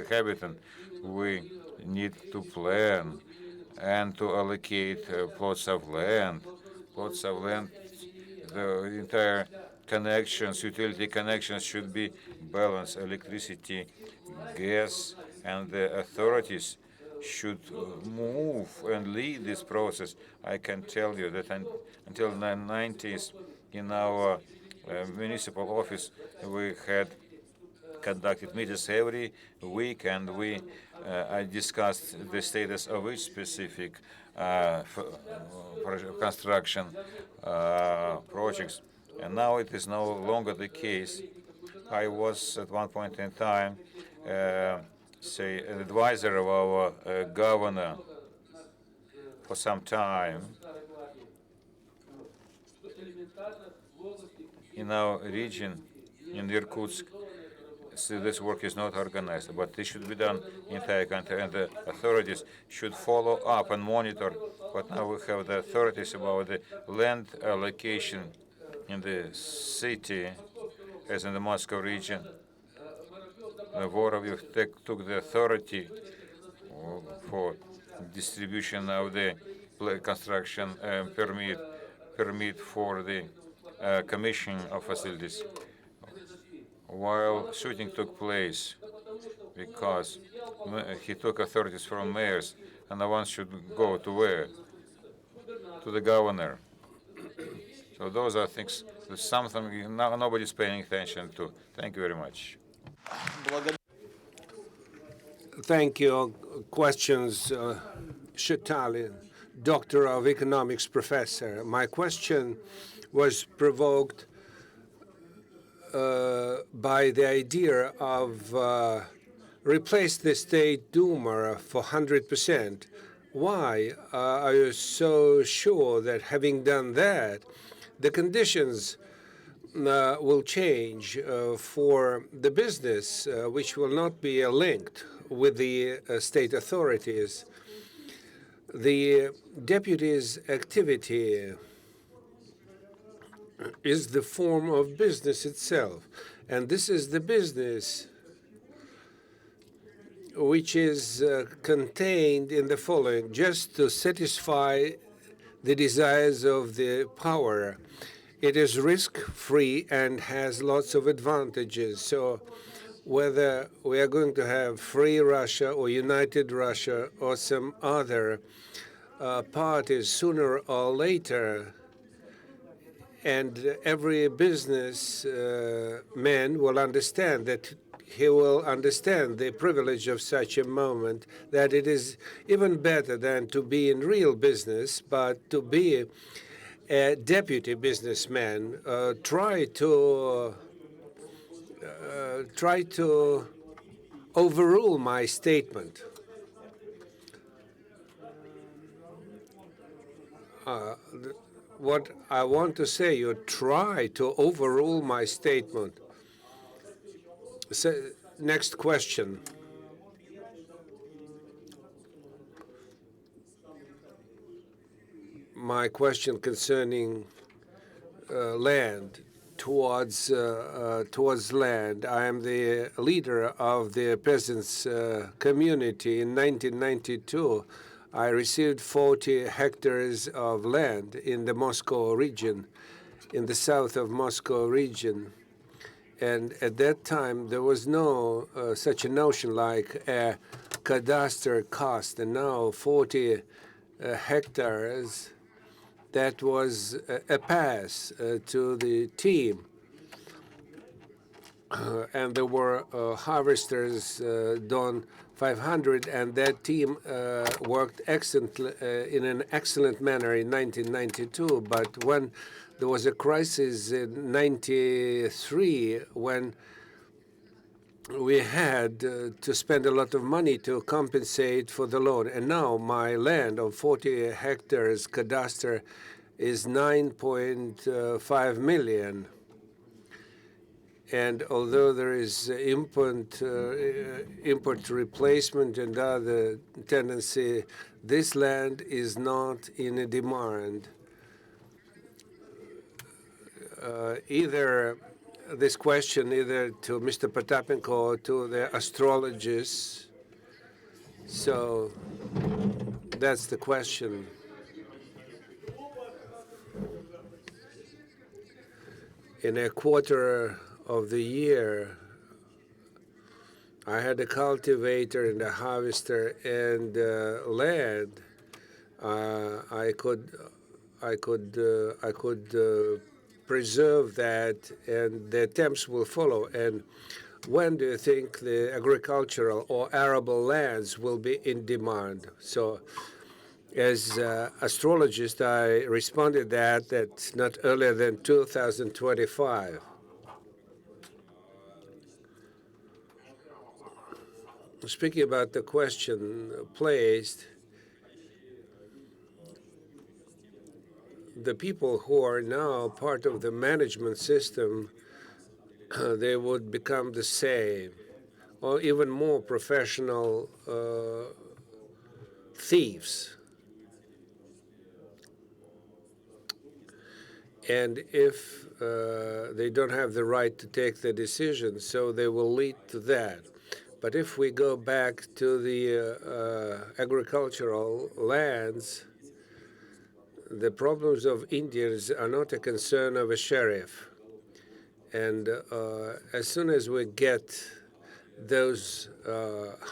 habitant, we need to plan and to allocate plots of land. The entire connections, utility connections should be balanced. Electricity, gas, and the authorities should move and lead this process. I can tell you that until the 90s, in our municipal office, we had conducted meetings every week, and we discussed the status of each specific construction projects. And now it is no longer the case. I was at one point in time, an advisor of our governor for some time. In our region, in Irkutsk, this work is not organized, but this should be done in the entire country, and the authorities should follow up and monitor. But now we have the authorities about the land allocation in the city, as in the Moscow region. Vorovyov took the authority for distribution of the construction permit permit for the commissioning of facilities while shooting took place, because he took authorities from mayors, and the ones should go to where? To the governor. So those are things that something nobody's paying attention to. Thank you very much. Thank you. Questions, Shatali, Doctor of Economics professor. My question was provoked by the idea of replace the State Duma for 100%. Why are you so sure that having done that, the conditions will change for the business, which will not be linked with the state authorities? The deputy's activity is the form of business itself. And this is the business which is contained in the following: just to satisfy the desires of the power. It is risk-free and has lots of advantages. So whether we are going to have free Russia or united Russia or some other parties, sooner or later, and every business man will understand that he will understand the privilege of such a moment, that it is even better than to be in real business, but to be a deputy businessman. Try to overrule my statement. What I want to say, you try to overrule my statement. So, next question. My question concerning land, towards land. I am the leader of the peasants' community. In 1992, I received 40 hectares of land in the Moscow region, in the south of Moscow region. And at that time, there was no such a notion like a cadastre cost. And now 40 hectares, that was a pass to the team. And there were harvesters done 500, and that team worked in an excellent manner in 1992. But when there was a crisis in 93, when we had to spend a lot of money to compensate for the loan. And now my land of 40 hectares cadastre is 9.5 million. And although there is import replacement and other tendency, this land is not in a demand. Either this question either to Mr. Potapenko or to the astrologists. So that's the question. In a quarter of the year, I had a cultivator and a harvester and land. I could preserve that, and the attempts will follow. And when do you think the agricultural or arable lands will be in demand? So as astrologist, I responded that's not earlier than 2025. Speaking about the question placed, the people who are now part of the management system, they would become the same or even more professional thieves. And if they don't have the right to take the decision, so they will lead to that. But if we go back to the agricultural lands, the problems of Indians are not a concern of a sheriff. And as soon as we get those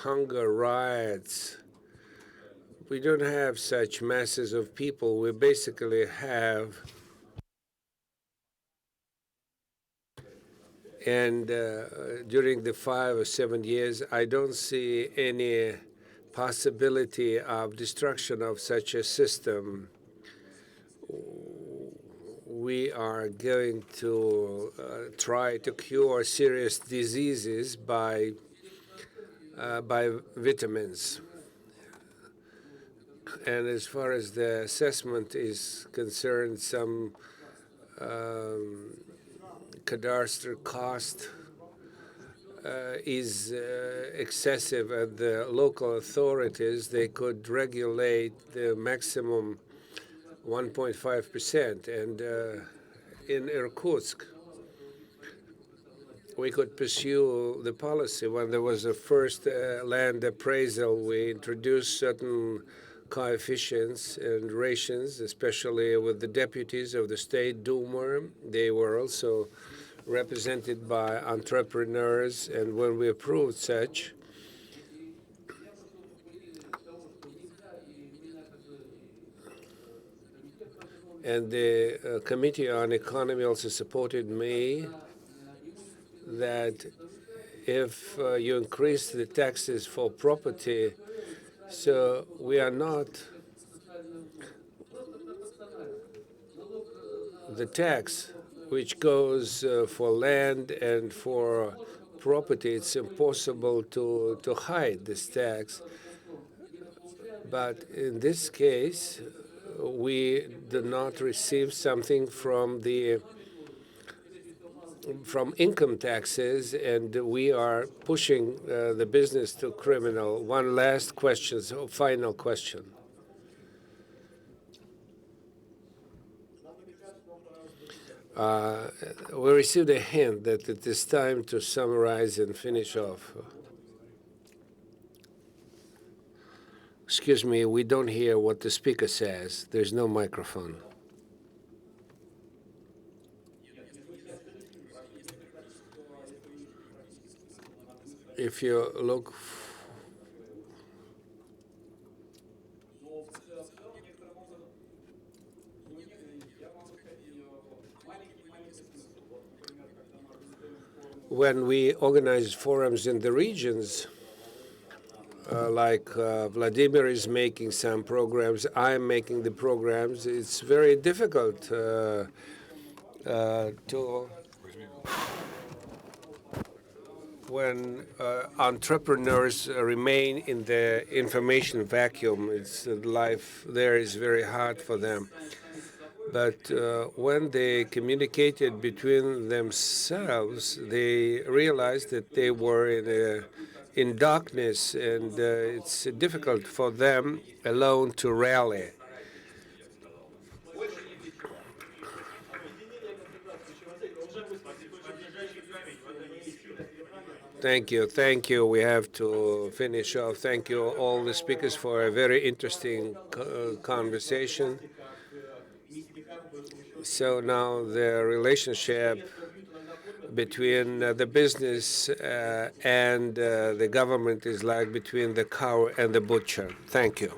hunger riots, we don't have such masses of people. We basically have, and during the 5 or 7 years, I don't see any possibility of destruction of such a system. We are going to try to cure serious diseases by vitamins. And as far as the assessment is concerned, some cadastre cost is excessive at the local authorities. They could regulate the maximum 1.5%. And in Irkutsk, we could pursue the policy. When there was a first land appraisal, we introduced certain coefficients and rations, especially with the deputies of the State Duma. They were also represented by entrepreneurs, and when we approved such, and the Committee on Economy also supported me, that if you increase the taxes for property, so we are not the tax which goes for land and for property, it's impossible to hide this tax. But in this case, we do not receive something from income taxes, and we are pushing the business to criminal. One last question, so final question. We received a hint that it is time to summarize and finish off. Excuse me, we don't hear what the speaker says. There's no microphone. If you look, when we organize forums in the regions, like Vladimir is making some programs, I'm making the programs, it's very difficult to when entrepreneurs remain in the information vacuum. It's life there is very hard for them. But when they communicated between themselves, they realized that they were in darkness, and it's difficult for them alone to rally. Thank you. Thank you. We have to finish off. Thank you, all the speakers, for a very interesting conversation. So now the relationship between the business and the government is like between the cow and the butcher. Thank you.